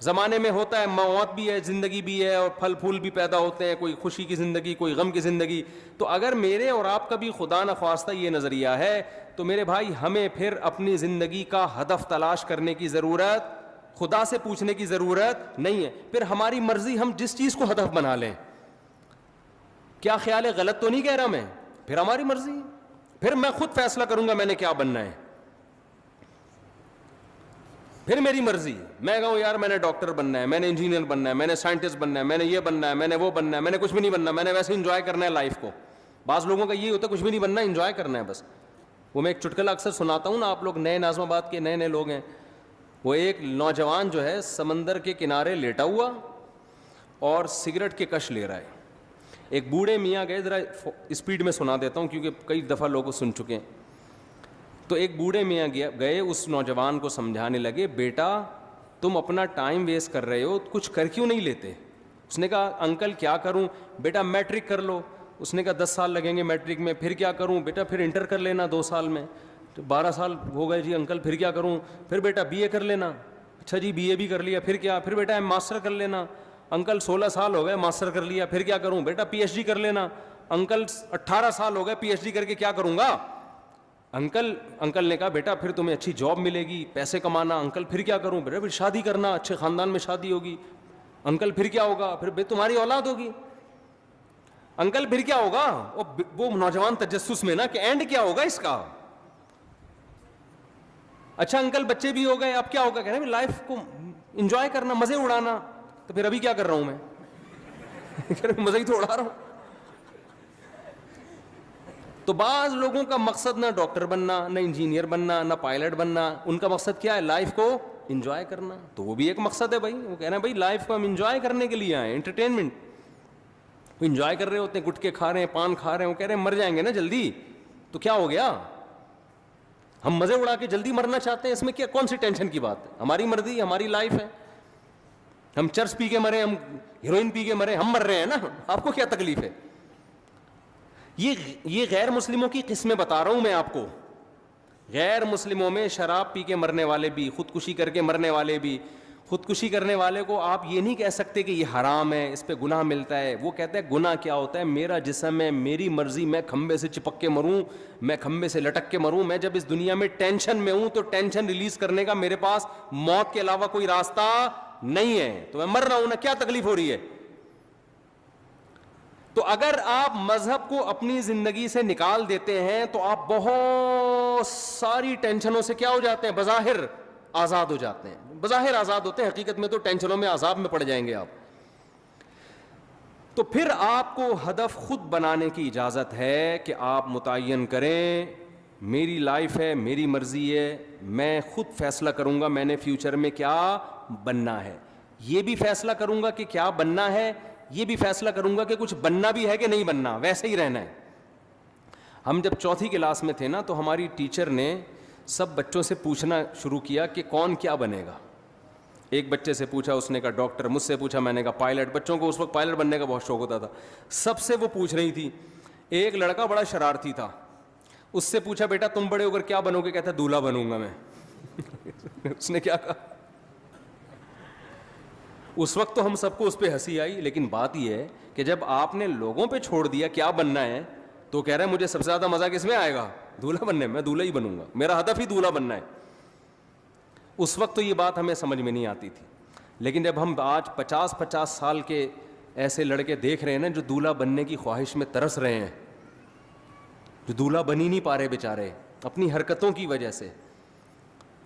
زمانے میں ہوتا ہے موت بھی ہے, زندگی بھی ہے, اور پھل پھول بھی پیدا ہوتے ہیں, کوئی خوشی کی زندگی, کوئی غم کی زندگی. تو اگر میرے اور آپ کا بھی خدا نخواستہ یہ نظریہ ہے تو میرے بھائی ہمیں پھر اپنی زندگی کا ہدف تلاش کرنے کی ضرورت, خدا سے پوچھنے کی ضرورت نہیں ہے. پھر ہماری مرضی, ہم جس چیز کو ہدف بنا لیں. کیا خیال ہے, غلط تو نہیں کہہ رہا میں, پھر ہماری مرضی, پھر میں خود فیصلہ کروں گا میں نے کیا بننا ہے, پھر میری مرضی. میں کہوں یار میں نے ڈاکٹر بننا ہے, میں نے انجینئر بننا ہے, میں نے سائنٹسٹ بننا ہے, میں نے یہ بننا ہے, میں نے وہ بننا ہے, میں نے کچھ بھی نہیں بننا, میں نے ویسے انجوائے کرنا ہے لائف کو. بعض لوگوں کا یہ ہوتا ہے کچھ بھی نہیں بننا, انجوائے کرنا ہے بس. وہ میں ایک چٹکلا اکثر سناتا ہوں نا, آپ لوگ نئے ناظم آباد کے نئے لوگ ہیں. وہ ایک نوجوان جو ہے سمندر کے کنارے لیٹا ہوا اور سگریٹ کے کش لے رہا ہے. ایک بوڑھے میاں گئے, ذرا اسپیڈ میں سنا دیتا ہوں کیونکہ کئی دفعہ لوگ سن چکے ہیں. تو ایک بوڑھے میاں گئے اس نوجوان کو سمجھانے لگے, بیٹا تم اپنا ٹائم ویسٹ کر رہے ہو, کچھ کر کیوں نہیں لیتے. اس نے کہا انکل کیا کروں. بیٹا میٹرک کر لو. اس نے کہا 10 سال لگیں گے میٹرک میں. پھر کیا کروں. بیٹا پھر انٹر کر لینا 2 سال میں. 12 سال ہو گئے جی انکل, پھر کیا کروں. پھر بیٹا بی اے کر لینا. اچھا جی بی اے بھی کر لیا, پھر کیا. پھر بیٹا ماسٹر کر لینا. انکل 16 سال ہو گئے ماسٹر کر لیا, پھر کیا کروں. بیٹا پی ایچ ڈی کر لینا. انکل 18 سال ہو گئے پی ایچ ڈی کر کے کیا کروں گا. انکل نے کہا بیٹا پھر تمہیں اچھی جاب ملے گی, پیسے کمانا. انکل پھر کیا کروں. بیٹا پھر شادی کرنا, اچھے خاندان میں شادی ہوگی. انکل پھر کیا ہوگا. پھر تمہاری اولاد ہوگی. انکل پھر کیا ہوگا. وہ نوجوان تجسس میں نا کہ اینڈ کیا ہوگا اس کا. اچھا انکل بچے بھی ہو گئے, اب کیا ہوگا. کہہ رہے ہیں لائف کو انجوائے کرنا, مزے اڑانا. تو پھر ابھی کیا کر رہا ہوں میں, مزے ہی تو اڑا رہا ہوں. تو بعض لوگوں کا مقصد نہ ڈاکٹر بننا, نہ انجینئر بننا, نہ پائلٹ بننا. ان کا مقصد کیا ہے, لائف کو انجوائے کرنا. تو وہ بھی ایک مقصد ہے بھائی. وہ کہہ رہے ہیں بھائی لائف کو ہم انجوائے کرنے کے لیے آئے, انٹرٹینمنٹ. وہ انجوائے کر رہے ہوتے ہیں, گٹکے کھا رہے ہیں, پان کھا رہے ہیں. وہ کہہ رہے ہیں مر جائیں گے نا جلدی, تو کیا ہو گیا. ہم مزے اڑا کے جلدی مرنا چاہتے ہیں, اس میں کیا کون سی ٹینشن کی بات ہے. ہماری مرضی, ہماری لائف ہے. ہم چرس پی کے مرے, ہم ہیروئن پی کے مرے, ہم مر رہے ہیں نا, آپ کو کیا تکلیف ہے. یہ غیر مسلموں کی قسمیں بتا رہا ہوں میں آپ کو. غیر مسلموں میں شراب پی کے مرنے والے بھی, خودکشی کر کے مرنے والے بھی. خودکشی کرنے والے کو آپ یہ نہیں کہہ سکتے کہ یہ حرام ہے, اس پہ گناہ ملتا ہے. وہ کہتے ہیں گناہ کیا ہوتا ہے, میرا جسم ہے, میری مرضی, میں کھمبے سے چپک کے مروں, میں کھمبے سے لٹک کے مروں. میں جب اس دنیا میں ٹینشن میں ہوں تو ٹینشن ریلیز کرنے کا میرے پاس موت کے علاوہ کوئی راستہ نہیں ہے, تو میں مر رہا ہوں نا, کیا تکلیف ہو رہی ہے. تو اگر آپ مذہب کو اپنی زندگی سے نکال دیتے ہیں تو آپ بہت ساری ٹینشنوں سے کیا ہو جاتے ہیں, بظاہر آزاد ہو جاتے ہیں. بظاہر آزاد ہوتے ہیں, حقیقت میں تو ٹینشنوں میں عذاب میں پڑ جائیں گے آپ. تو پھر آپ کو ہدف خود بنانے کی اجازت ہے کہ آپ متعین کریں میری لائف ہے, میری مرضی ہے, میں خود فیصلہ کروں گا میں نے فیوچر میں کیا بننا ہے. یہ بھی فیصلہ کروں گا کہ کیا بننا ہے, یہ بھی فیصلہ کروں گا کہ کچھ بننا بھی ہے کہ نہیں بننا, ویسے ہی رہنا ہے. ہم جب 4تھی کلاس میں تھے نا تو ہماری ٹیچر نے سب بچوں سے پوچھنا شروع کیا کہ کون کیا بنے گا. ایک بچے سے پوچھا, اس نے کہا ڈاکٹر. مجھ سے پوچھا, میں نے کہا پائلٹ. بچوں کو اس وقت پائلٹ بننے کا بہت شوق ہوتا تھا. سب سے وہ پوچھ رہی تھی. ایک لڑکا بڑا شرارتی تھا, اس سے پوچھا بیٹا تم بڑے ہو کر کیا بنو گے. کہتا دولہا بنوں گا میں. اس نے کیا کہا. اس وقت تو ہم سب کو اس پہ ہنسی آئی, لیکن بات یہ ہے کہ جب آپ نے لوگوں پہ چھوڑ دیا کیا بننا ہے تو کہہ رہے ہیں مجھے سب سے زیادہ مزہ کس میں آئے گا, دولہا بننے میں. میں دولہا ہی بنوں گا, میرا ہدف ہی دولہا بننا ہے. اس وقت تو یہ بات ہمیں سمجھ میں نہیں آتی تھی, لیکن جب ہم آج 50 سال کے ایسے لڑکے دیکھ رہے ہیں نا جو دولہا بننے کی خواہش میں ترس رہے ہیں, جو دولہا بن ہی نہیں پا رہے بیچارے اپنی حرکتوں کی وجہ سے,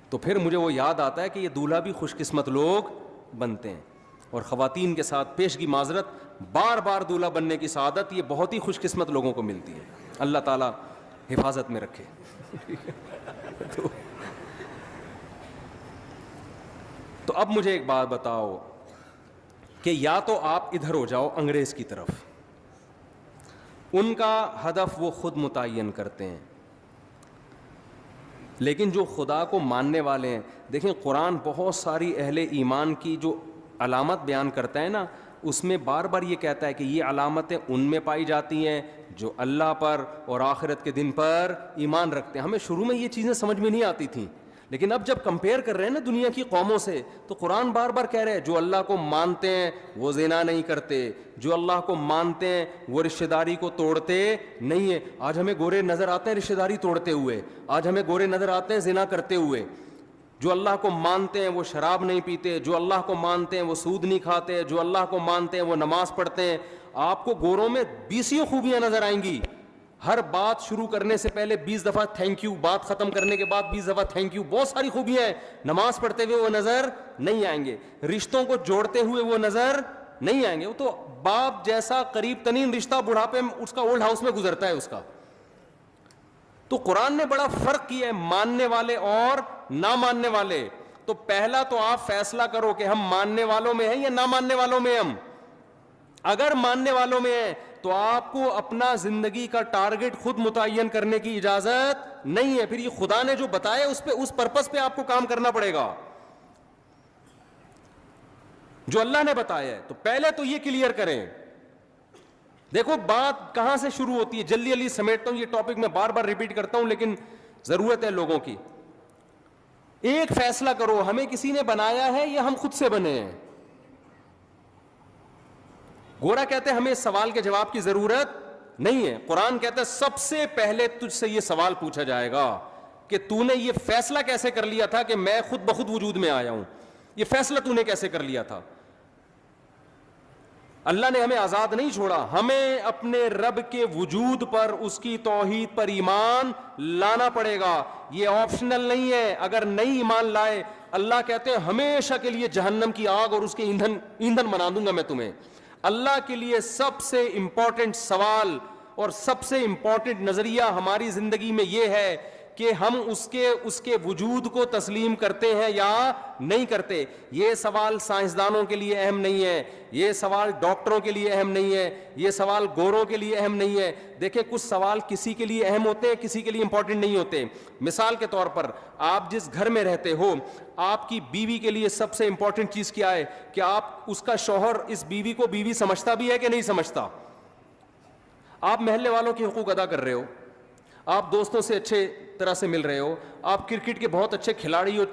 تو پھر مجھے وہ یاد آتا ہے کہ یہ دولہا بھی خوش قسمت لوگ بنتے ہیں. اور خواتین کے ساتھ پیشگی معذرت, بار بار دولہا بننے کی سعادت یہ بہت ہی خوش قسمت لوگوں کو ملتی ہے. اللہ تعالیٰ حفاظت میں رکھے. تو اب مجھے ایک بات بتاؤ کہ یا تو آپ ادھر ہو جاؤ انگریز کی طرف، ان کا ہدف وہ خود متعین کرتے ہیں، لیکن جو خدا کو ماننے والے ہیں، دیکھیں قرآن بہت ساری اہل ایمان کی جو علامت بیان کرتا ہے نا، اس میں بار بار یہ کہتا ہے کہ یہ علامتیں ان میں پائی جاتی ہیں جو اللہ پر اور آخرت کے دن پر ایمان رکھتے ہیں۔ ہمیں شروع میں یہ چیزیں سمجھ میں نہیں آتی تھیں، لیکن اب جب کمپیئر کر رہے ہیں نا دنیا کی قوموں سے، تو قرآن بار بار کہہ رہے ہیں جو اللہ کو مانتے ہیں وہ زنا نہیں کرتے، جو اللہ کو مانتے ہیں وہ رشتہ داری کو توڑتے نہیں ہیں۔ آج ہمیں گورے نظر آتے ہیں رشتہ داری توڑتے ہوئے، آج ہمیں گورے نظر آتے ہیں زنا کرتے ہوئے۔ جو اللہ کو مانتے ہیں وہ شراب نہیں پیتے، جو اللہ کو مانتے ہیں وہ سود نہیں کھاتے، جو اللہ کو مانتے ہیں وہ نماز پڑھتے ہیں۔ آپ کو گوروں میں 20 خوبیاں نظر آئیں گی، ہر بات شروع کرنے سے پہلے 20 دفعہ تھینک یو، بات ختم کرنے کے بعد 20 دفعہ تھینک یو، بہت ساری خوبیاں ہیں۔ نماز پڑھتے ہوئے وہ نظر نہیں آئیں گے، رشتوں کو جوڑتے ہوئے وہ نظر نہیں آئیں گے۔ وہ تو باپ جیسا قریب ترین رشتہ بڑھاپے میں اس کا اولڈ ہاؤس میں گزرتا ہے اس کا۔ تو قرآن نے بڑا فرق کیا ہے ماننے والے اور نہ ماننے والے۔ تو پہلا تو آپ فیصلہ کرو کہ ہم ماننے والوں میں ہیں یا نہ ماننے والوں میں ہم۔ اگر ماننے والوں میں ہیں تو آپ کو اپنا زندگی کا ٹارگٹ خود متعین کرنے کی اجازت نہیں ہے، پھر یہ خدا نے جو بتایا اس پرپس پہ آپ کو کام کرنا پڑے گا جو اللہ نے بتایا ہے۔ تو پہلے تو یہ کلیئر کریں۔ دیکھو بات کہاں سے شروع ہوتی ہے، جلدی جلدی سمیٹتا ہوں، یہ ٹاپک میں بار بار ریپیٹ کرتا ہوں لیکن ضرورت ہے لوگوں کی۔ ایک فیصلہ کرو، ہمیں کسی نے بنایا ہے یا ہم خود سے بنے ہیں؟ گورا کہتے ہیں ہمیں اس سوال کے جواب کی ضرورت نہیں ہے۔ قرآن کہتا ہے سب سے پہلے تجھ سے یہ سوال پوچھا جائے گا کہ تو نے یہ فیصلہ کیسے کر لیا تھا کہ میں خود بخود وجود میں آیا ہوں، یہ فیصلہ تو نے کیسے کر لیا تھا؟ اللہ نے ہمیں آزاد نہیں چھوڑا، ہمیں اپنے رب کے وجود پر، اس کی توحید پر ایمان لانا پڑے گا، یہ آپشنل نہیں ہے۔ اگر نہیں ایمان لائے، اللہ کہتے ہیں ہمیشہ کے لیے جہنم کی آگ اور اس کے ایندھن بنا دوں گا میں تمہیں۔ اللہ کے لیے سب سے امپورٹنٹ سوال اور سب سے امپورٹنٹ نظریہ ہماری زندگی میں یہ ہے کہ ہم اس کے وجود کو تسلیم کرتے ہیں یا نہیں کرتے۔ یہ سوال سائنسدانوں کے لیے اہم نہیں ہے، یہ سوال ڈاکٹروں کے لیے اہم نہیں ہے، یہ سوال گوروں کے لیے اہم نہیں ہے۔ دیکھیں کچھ سوال کسی کے لیے اہم ہوتے ہیں، کسی کے لیے امپورٹنٹ نہیں ہوتے۔ مثال کے طور پر آپ جس گھر میں رہتے ہو، آپ کی بیوی کے لیے سب سے امپورٹنٹ چیز کیا ہے کہ آپ اس کا شوہر اس بیوی کو بیوی سمجھتا بھی ہے کہ نہیں سمجھتا؟ آپ محلے والوں کے حقوق ادا کر رہے ہو، آپ دوستوں سے اچھے طرح سے مل رہے ہو، آپ کرکٹ کے بہت اچھے کھلاڑی ہو،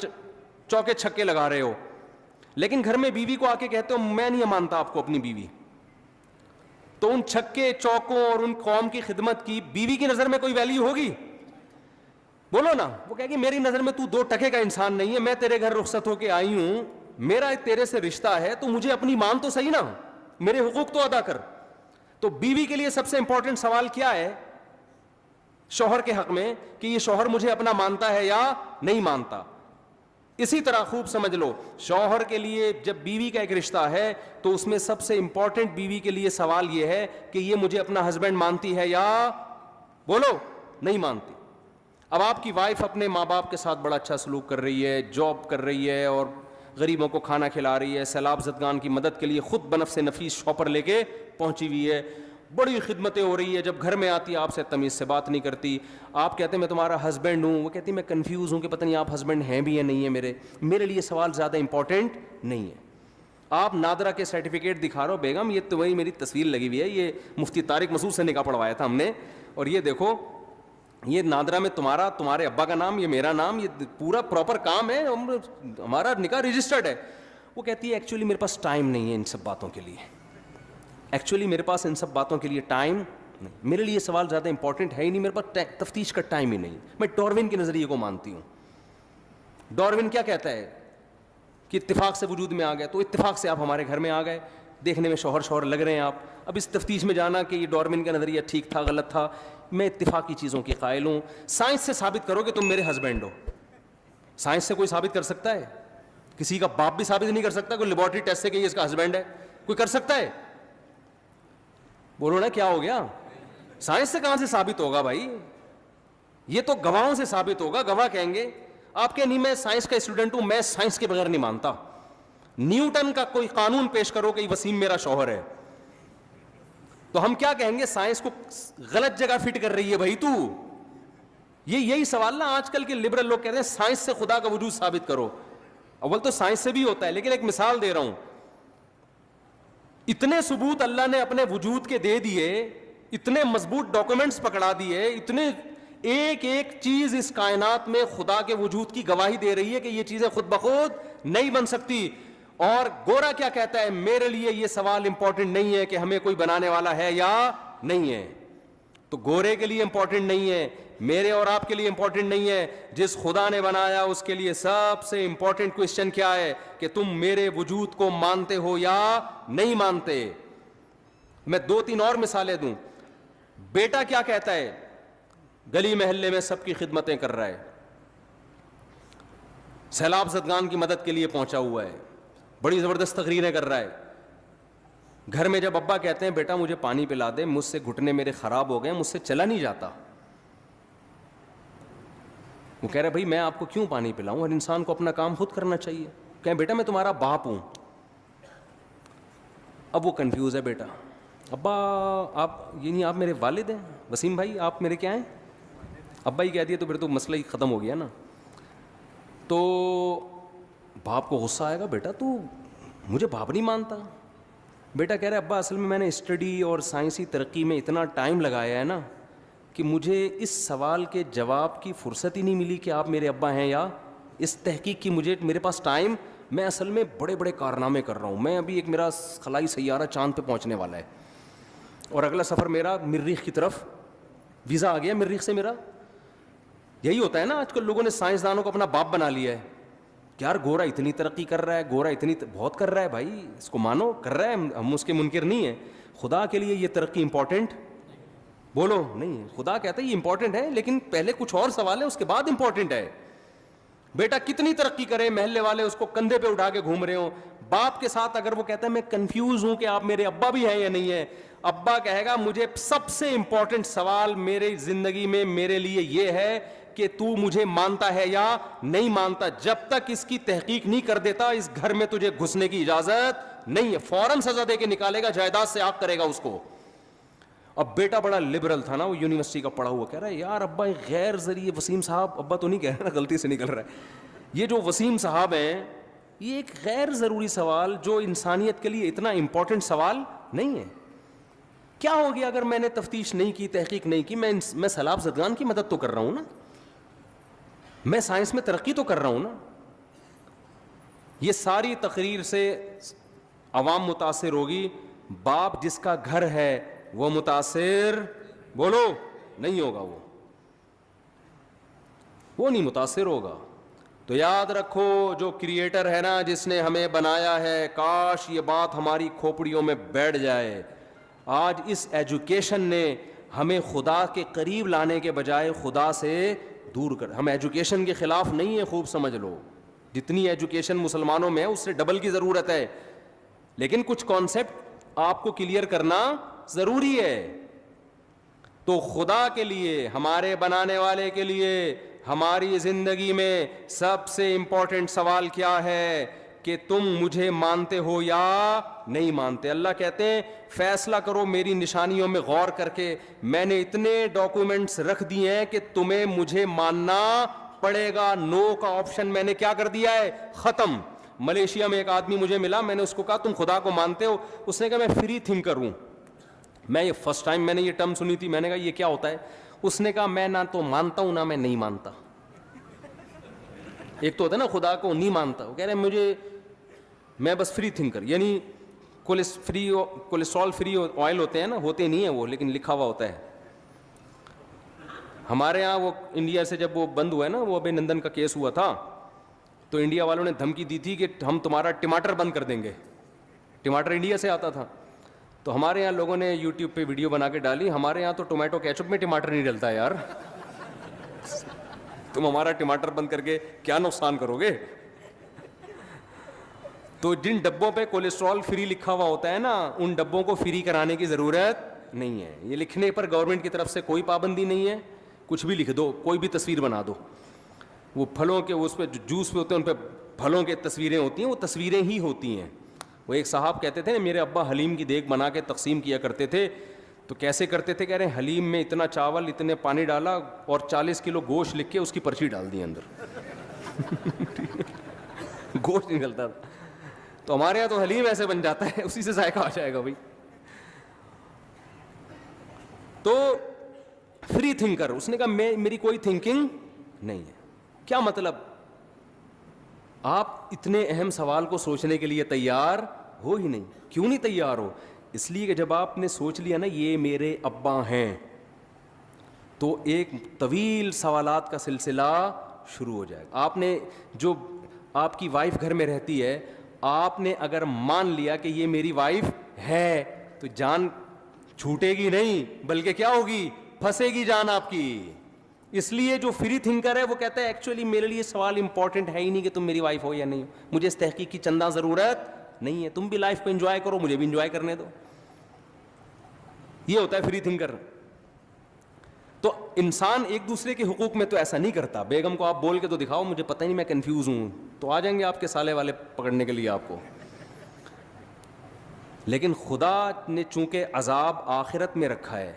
چوکے چھکے لگا رہے ہو، لیکن گھر میں بیوی کو آ کے کہتے ہو میں نہیں مانتا آپ کو اپنی بیوی، تو ان چھکے چوکوں اور ان قوم کی خدمت کی بیوی کی نظر میں کوئی ویلیو ہوگی؟ بولو نا۔ وہ کہے گی میری نظر میں تو 2 ٹکے کا انسان نہیں ہے، میں تیرے گھر رخصت ہو کے آئی ہوں، میرا تیرے سے رشتہ ہے، تو مجھے اپنی مان تو صحیح نا، میرے حقوق تو ادا کر۔ تو بیوی کے لیے سب سے امپورٹنٹ سوال کیا ہے شوہر کے حق میں کہ یہ شوہر مجھے اپنا مانتا ہے یا نہیں مانتا۔ اسی طرح خوب سمجھ لو، شوہر کے لیے جب بیوی کا ایک رشتہ ہے تو اس میں سب سے امپورٹنٹ بیوی کے لیے سوال یہ ہے کہ یہ مجھے اپنا ہسبینڈ مانتی ہے یا بولو نہیں مانتی۔ اب آپ کی وائف اپنے ماں باپ کے ساتھ بڑا اچھا سلوک کر رہی ہے، جاب کر رہی ہے اور غریبوں کو کھانا کھلا رہی ہے، سیلاب زدگان کی مدد کے لیے خود بنفس نفیس شاپر لے کے پہنچی ہوئی ہے، بڑی خدمتیں ہو رہی ہے، جب گھر میں آتی ہے آپ سے تمیز سے بات نہیں کرتی، آپ کہتے ہیں میں تمہارا ہسبینڈ ہوں، وہ کہتی ہے میں کنفیوز ہوں کہ پتہ نہیں آپ ہسبینڈ ہیں بھی یا نہیں ہے میرے لیے سوال زیادہ امپورٹنٹ نہیں ہے۔ آپ نادرا کے سرٹیفکیٹ دکھا رہے ہو، بیگم یہ تو وہی میری تصویر لگی ہوئی ہے، یہ مفتی طارق مسعود سے نکاح پڑھوایا تھا ہم نے، اور یہ دیکھو یہ نادرا میں تمہارے ابا کا نام، یہ میرا نام، یہ پورا پراپر کام ہے، ہمارا نکاح رجسٹرڈ ہے۔ وہ کہتی ہے ایکچولی میرے پاس ٹائم نہیں ہے ان سب باتوں کے لیے، ایکچولی میرے پاس ان سب باتوں کے لیے ٹائم نہیں، میرے لیے سوال زیادہ امپورٹنٹ ہے ہی نہیں، میرے پاس تفتیش کا ٹائم ہی نہیں۔ میں ڈاروین کے نظریے کو مانتی ہوں۔ ڈاروین کیا کہتا ہے کہ اتفاق سے وجود میں آ گئے، تو اتفاق سے آپ ہمارے گھر میں آ گئے، دیکھنے میں شوہر لگ رہے ہیں آپ، اب اس تفتیش میں جانا کہ یہ ڈاروین کا نظریہ ٹھیک تھا غلط تھا، میں اتفاقی چیزوں کی قائل ہوں۔ سائنس سے ثابت کرو کہ تم میرے ہسبینڈ ہو، سائنس سے کوئی ثابت کر سکتا ہے؟ کسی کا باپ بھی ثابت نہیں کر سکتا، کوئی لیبارٹری ٹیسٹ سے کہ یہ اس کا ہسبینڈ ہے، کوئی کر سکتا ہے؟ بولو نا کیا ہو گیا؟ سائنس سے کہاں سے ثابت ہوگا بھائی؟ یہ تو گواہوں سے ثابت ہوگا، گواہ کہیں گے۔ آپ کہ نہیں میں سائنس کا اسٹوڈنٹ ہوں، میں سائنس کے بغیر نہیں مانتا، نیوٹن کا کوئی قانون پیش کرو کہ وسیم میرا شوہر ہے, تو ہم کیا کہیں گے؟ سائنس کو غلط جگہ فٹ کر رہی ہے بھائی تو. یہی سوال نا آج کل کے لبرل لوگ کہتے ہیں سائنس سے خدا کا وجود ثابت کرو. اول تو سائنس سے بھی ہوتا ہے, لیکن ایک مثال دے رہا ہوں. اتنے ثبوت اللہ نے اپنے وجود کے دے دیے, اتنے مضبوط ڈاکومنٹس پکڑا دیے, اتنے ایک ایک چیز اس کائنات میں خدا کے وجود کی گواہی دے رہی ہے کہ یہ چیزیں خود بخود نہیں بن سکتی. اور گورا کیا کہتا ہے؟ میرے لیے یہ سوال امپورٹنٹ نہیں ہے کہ ہمیں کوئی بنانے والا ہے یا نہیں ہے. تو گورے کے لیے امپورٹنٹ نہیں ہے, میرے اور آپ کے لیے امپورٹنٹ نہیں ہے. جس خدا نے بنایا اس کے لیے سب سے امپورٹنٹ کوشچن کیا ہے کہ تم میرے وجود کو مانتے ہو یا نہیں مانتے. میں 2-3 اور مثالیں دوں. بیٹا کیا کہتا ہے؟ گلی محلے میں سب کی خدمتیں کر رہا ہے, سیلاب زدگان کی مدد کے لیے پہنچا ہوا ہے, بڑی زبردست تقریریں کر رہا ہے. گھر میں جب ابا کہتے ہیں بیٹا مجھے پانی پلا دے, مجھ سے گھٹنے میرے خراب ہو گئے, مجھ سے چلا نہیں جاتا, وہ کہہ رہے بھائی میں آپ کو کیوں پانی پلاؤں, ہر انسان کو اپنا کام خود کرنا چاہیے. کہیں بیٹا میں تمہارا باپ ہوں. اب وہ کنفیوز ہے بیٹا, ابا آپ یعنی آپ میرے والد ہیں, وسیم بھائی آپ میرے کیا ہیں؟ ابا ہی کہہ دیا تو پھر تو مسئلہ ہی ختم ہو گیا نا. تو باپ کو غصہ آئے گا, بیٹا تو مجھے باپ نہیں مانتا. بیٹا کہہ رہا ہے ابا اصل میں نے اسٹڈی اور سائنسی ترقی میں اتنا ٹائم لگایا ہے نا کہ مجھے اس سوال کے جواب کی فرصت ہی نہیں ملی کہ آپ میرے ابا ہیں یا اس تحقیق کی میرے پاس ٹائم, میں اصل میں بڑے بڑے کارنامے کر رہا ہوں. میں ابھی ایک میرا خلائی سیارہ چاند پہ پہنچنے والا ہے اور اگلا سفر میرا مریخ کی طرف, ویزا آ گیا مریخ سے میرا. یہی ہوتا ہے نا آج کل لوگوں نے سائنسدانوں کو اپنا باپ بنا لیا ہے. یار گورا اتنی ترقی کر رہا ہے, گورا اتنی بہت کر رہا ہے, بھائی اس کو مانو, کر رہا ہے, ہم اس کے منکر نہیں ہیں. خدا کے لیے یہ ترقی امپورٹنٹ بولو نہیں ہے. خدا کہتا ہے یہ امپورٹنٹ ہے لیکن پہلے کچھ اور سوال ہے, اس کے بعد امپورٹنٹ ہے. بیٹا کتنی ترقی کرے, محلے والے اس کو کندھے پہ اٹھا کے گھوم رہے ہوں. باپ کے ساتھ اگر وہ کہتا ہے میں کنفیوز ہوں کہ آپ میرے ابا بھی ہیں یا نہیں ہے, ابا کہے گا مجھے سب سے امپورٹنٹ سوال میری زندگی میں میرے لیے یہ ہے کہ تو مجھے مانتا ہے یا نہیں مانتا. جب تک اس کی تحقیق نہیں کر دیتا اس گھر میں تجھے گھسنے کی اجازت نہیں ہے. فوراً سزا دے کے نکالے گا, جائیداد سے آگ کرے گا اس کو. اب بیٹا بڑا لبرل تھا نا, وہ یونیورسٹی کا پڑھا ہوا, کہہ رہا ہے یار ابا غیر ذریعے وسیم صاحب, ابا تو نہیں کہہ رہا, غلطی سے نکل رہا ہے, یہ جو وسیم صاحب ہیں یہ ایک غیر ضروری سوال جو انسانیت کے لیے اتنا امپورٹنٹ سوال نہیں ہے. کیا ہو گیا اگر میں نے تفتیش نہیں کی, تحقیق نہیں کی, میں سیلاب زدگان کی مدد تو کر رہا ہوں نا, میں سائنس میں ترقی تو کر رہا ہوں نا. یہ ساری تقریر سے عوام متاثر ہوگی, باپ جس کا گھر ہے وہ متاثر بولو نہیں ہوگا, وہ نہیں متاثر ہوگا. تو یاد رکھو جو کریٹر ہے نا, جس نے ہمیں بنایا ہے, کاش یہ بات ہماری کھوپڑیوں میں بیٹھ جائے. آج اس ایجوکیشن نے ہمیں خدا کے قریب لانے کے بجائے خدا سے دور کر. ہم ایجوکیشن کے خلاف نہیں ہیں, خوب سمجھ لو, جتنی ایجوکیشن مسلمانوں میں ہے اس سے ڈبل کی ضرورت ہے, لیکن کچھ کانسیپٹ آپ کو کلیئر کرنا ضروری ہے. تو خدا کے لیے, ہمارے بنانے والے کے لیے, ہماری زندگی میں سب سے امپورٹنٹ سوال کیا ہے کہ تم مجھے مانتے ہو یا نہیں مانتے. اللہ کہتے ہیں فیصلہ کرو میری نشانیوں میں غور کر کے, میں نے اتنے ڈاکومنٹس رکھ دیے ہیں کہ تمہیں مجھے ماننا پڑے گا. نو کا آپشن میں نے کیا کر دیا ہے, ختم. ملیشیا میں ایک آدمی مجھے ملا, میں نے اس کو کہا تم خدا کو مانتے ہو؟ اس نے کہا میں فری تھنکر ہوں. میں یہ فرسٹ ٹائم میں نے یہ ٹرم سنی تھی, میں نے کہا یہ کیا ہوتا ہے؟ اس نے کہا میں نہ تو مانتا ہوں نہ میں نہیں مانتا. ایک تو ہوتا ہے نا خدا کو نہیں مانتا, وہ کہہ رہے ہیں میں بس فری تھنکر, یعنی کولیسٹرول فری آئل ہوتے ہیں نا, ہوتے نہیں ہیں وہ, لیکن لکھا ہوا ہوتا ہے. ہمارے ہاں وہ انڈیا سے جب وہ بند ہوا ہے نا, وہ ابھی نندن کا کیس ہوا تھا, تو انڈیا والوں نے دھمکی دی تھی کہ ہم تمہارا ٹماٹر بند کر دیں گے. ٹماٹر انڈیا سے آتا تھا, تو ہمارے یہاں لوگوں نے یوٹیوب پہ ویڈیو بنا کے ڈالی, ہمارے یہاں تو ٹومیٹو کیچپ میں ٹماٹر نہیں ڈلتا یار, تم ہمارا ٹماٹر بند کر کے کیا نقصان کرو گے. تو جن ڈبوں پہ کولیسٹرول فری لکھا ہوا ہوتا ہے نا, ان ڈبوں کو فری کرانے کی ضرورت نہیں ہے. یہ لکھنے پر گورنمنٹ کی طرف سے کوئی پابندی نہیں ہے, کچھ بھی لکھ دو, کوئی بھی تصویر بنا دو. وہ پھلوں کے اس پہ جو جوس پہ ہوتے ہیں ان پہ پھلوں کے تصویریں ہوتی ہیں وہ تصویریں ہی ہوتی ہیں. وہ ایک صاحب کہتے تھے میرے ابا حلیم کی دیگ بنا کے تقسیم کیا کرتے تھے. تو کیسے کرتے تھے؟ کہہ رہے ہیں حلیم میں اتنا چاول اتنے پانی ڈالا اور 40 کلو گوشت لکھ کے اس کی پرچی ڈال دی اندر. گوشت نکلتا تھا. تو ہمارے یہاں تو حلیم ایسے بن جاتا ہے, اسی سے ذائقہ آ جائے گا بھائی. تو فری تھنکر, اس نے کہا میری کوئی تھنکنگ نہیں ہے. کیا مطلب؟ آپ اتنے اہم سوال کو سوچنے کے لیے تیار ہو ہی نہیں. کیوں نہیں تیار ہو؟ اس لیے کہ جب آپ نے سوچ لیا نا یہ میرے ابا ہیں, تو ایک طویل سوالات کا سلسلہ شروع ہو جائے گا. آپ نے جو آپ کی وائف گھر میں رہتی ہے, آپ نے اگر مان لیا کہ یہ میری وائف ہے تو جان چھوٹے گی نہیں, بلکہ کیا ہوگی؟ پھنسے گی جان آپ کی. اس لیے جو فری تھنکر ہے وہ کہتا ہے ایکچولی میرے لیے سوال امپورٹنٹ ہے ہی نہیں کہ تم میری وائف ہو یا نہیں ہو, مجھے اس تحقیق کی چندہ ضرورت نہیں ہے, تم بھی لائف کو انجوائے کرو, مجھے بھی انجوائے کرنے دو. یہ ہوتا ہے فری تھنکر. تو انسان ایک دوسرے کے حقوق میں تو ایسا نہیں کرتا. بیگم کو آپ بول کے تو دکھاؤ مجھے پتہ ہی نہیں میں کنفیوز ہوں, تو آ جائیں گے آپ کے سالے والے پکڑنے کے لیے آپ کو. لیکن خدا نے چونکہ عذاب آخرت میں رکھا ہے,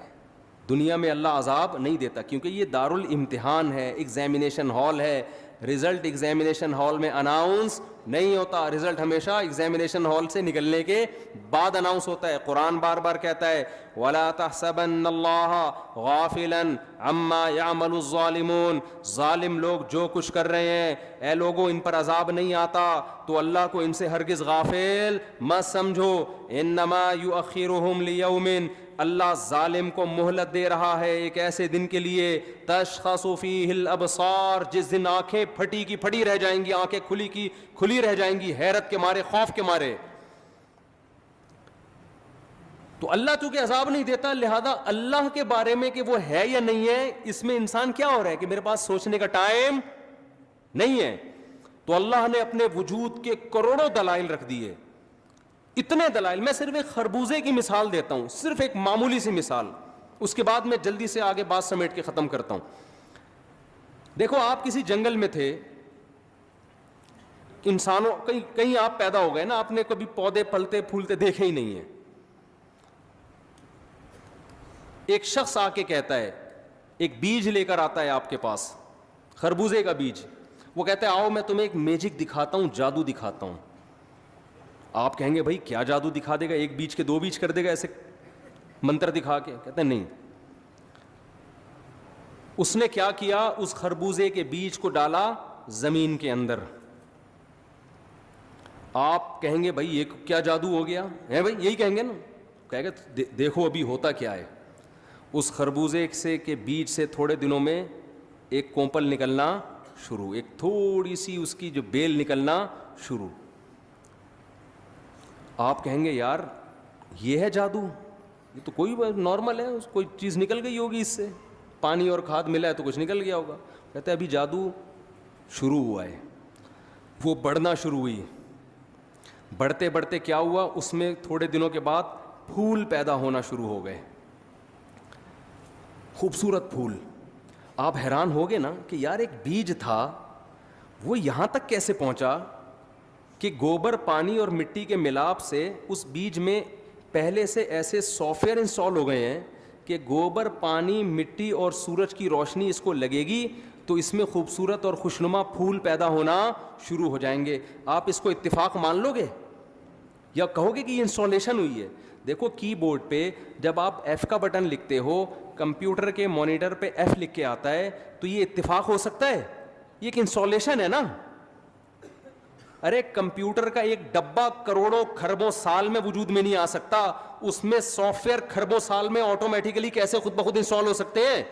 دنیا میں اللہ عذاب نہیں دیتا, کیونکہ یہ دارالامتحان ہے, ایگزامینیشن ہال ہے. رزلٹ ایگزامینیشن ہال میں اناؤنس نہیں ہوتا, رزلٹ ہمیشہ ایگزامینیشن ہال سے نکلنے کے بعد اناؤنس ہوتا ہے. قرآن بار بار کہتا ہے وَلَا تَحْسَبَنَّ اللَّهَ غَافِلًا عَمَّا يَعْمَلُ الظَّالِمُونَ, ظالم لوگ جو کچھ کر رہے ہیں اے لوگوں ان پر عذاب نہیں آتا, تو اللہ کو ان سے ہرگز غافل مت سمجھو. انما یؤخرہم لیوم, اللہ ظالم کو مہلت دے رہا ہے ایک ایسے دن کے لیے, تشخص فیہ الابصار, جس دن آنکھیں پھٹی کی پھٹی رہ جائیں گی, آنکھیں کھلی کی کھلی رہ جائیں گی, حیرت کے مارے, خوف کے مارے. تو اللہ چونکہ عذاب نہیں دیتا, لہذا اللہ کے بارے میں کہ وہ ہے یا نہیں ہے, اس میں انسان کیا ہو رہا ہے کہ میرے پاس سوچنے کا ٹائم نہیں ہے. تو اللہ نے اپنے وجود کے کروڑوں دلائل رکھ دیے, اتنے دلائل. میں صرف ایک خربوزے کی مثال دیتا ہوں, صرف ایک معمولی سی مثال, اس کے بعد میں جلدی سے آگے بات سمیٹ کے ختم کرتا ہوں. دیکھو آپ کسی جنگل میں تھے, انسانوں کہیں آپ پیدا ہو گئے نا, آپ نے کبھی پودے پلتے پھولتے دیکھے ہی نہیں ہیں. ایک شخص آ کے کہتا ہے, ایک بیج لے کر آتا ہے آپ کے پاس, خربوزے کا بیج. وہ کہتا ہے آؤ میں تمہیں ایک میجک دکھاتا ہوں, جادو دکھاتا ہوں. آپ کہیں گے بھائی کیا جادو دکھا دے گا, ایک بیج کے 2 بیج کر دے گا ایسے منتر دکھا کے؟ کہتے ہیں نہیں. اس نے کیا کیا, اس خربوزے کے بیج کو ڈالا زمین کے اندر. آپ کہیں گے بھائی یہ کیا جادو ہو گیا ہے بھائی, یہی کہیں گے نا. کہے گا دیکھو ابھی ہوتا کیا ہے. اس خربوزے سے کے بیج سے تھوڑے دنوں میں ایک کومپل نکلنا شروع, ایک تھوڑی سی اس کی جو بیل نکلنا شروع. آپ کہیں گے یار یہ ہے جادو, یہ تو کوئی نارمل ہے, کوئی چیز نکل گئی ہوگی اس سے, پانی اور کھاد ملا ہے تو کچھ نکل گیا ہوگا. کہتے ہیں ابھی جادو شروع ہوا ہے. وہ بڑھنا شروع ہوئی, بڑھتے بڑھتے کیا ہوا, اس میں تھوڑے دنوں کے بعد پھول پیدا ہونا شروع ہو گئے, خوبصورت پھول. آپ حیران ہوگے نا کہ یار ایک بیج تھا وہ یہاں تک کیسے پہنچا کہ گوبر, پانی اور مٹی کے ملاپ سے اس بیج میں پہلے سے ایسے سافٹ ویئر انسٹال ہو گئے ہیں کہ گوبر, پانی, مٹی اور سورج کی روشنی اس کو لگے گی تو اس میں خوبصورت اور خوشنما پھول پیدا ہونا شروع ہو جائیں گے. آپ اس کو اتفاق مان لو گے یا کہو گے کہ یہ انسٹالیشن ہوئی ہے؟ دیکھو کی بورڈ پہ جب آپ ایف کا بٹن لکھتے ہو, کمپیوٹر کے مانیٹر پہ ایف لکھ کے آتا ہے, تو یہ اتفاق ہو سکتا ہے؟ یہ ایک انسٹالیشن ہے نا. ارے کمپیوٹر کا ایک ڈبہ کروڑوں کھربوں سال میں وجود میں نہیں آ سکتا, اس میں سافٹ ویئر کھربوں سال میں آٹومیٹیکلی کیسے خود بخود انسٹال ہو سکتے ہیں؟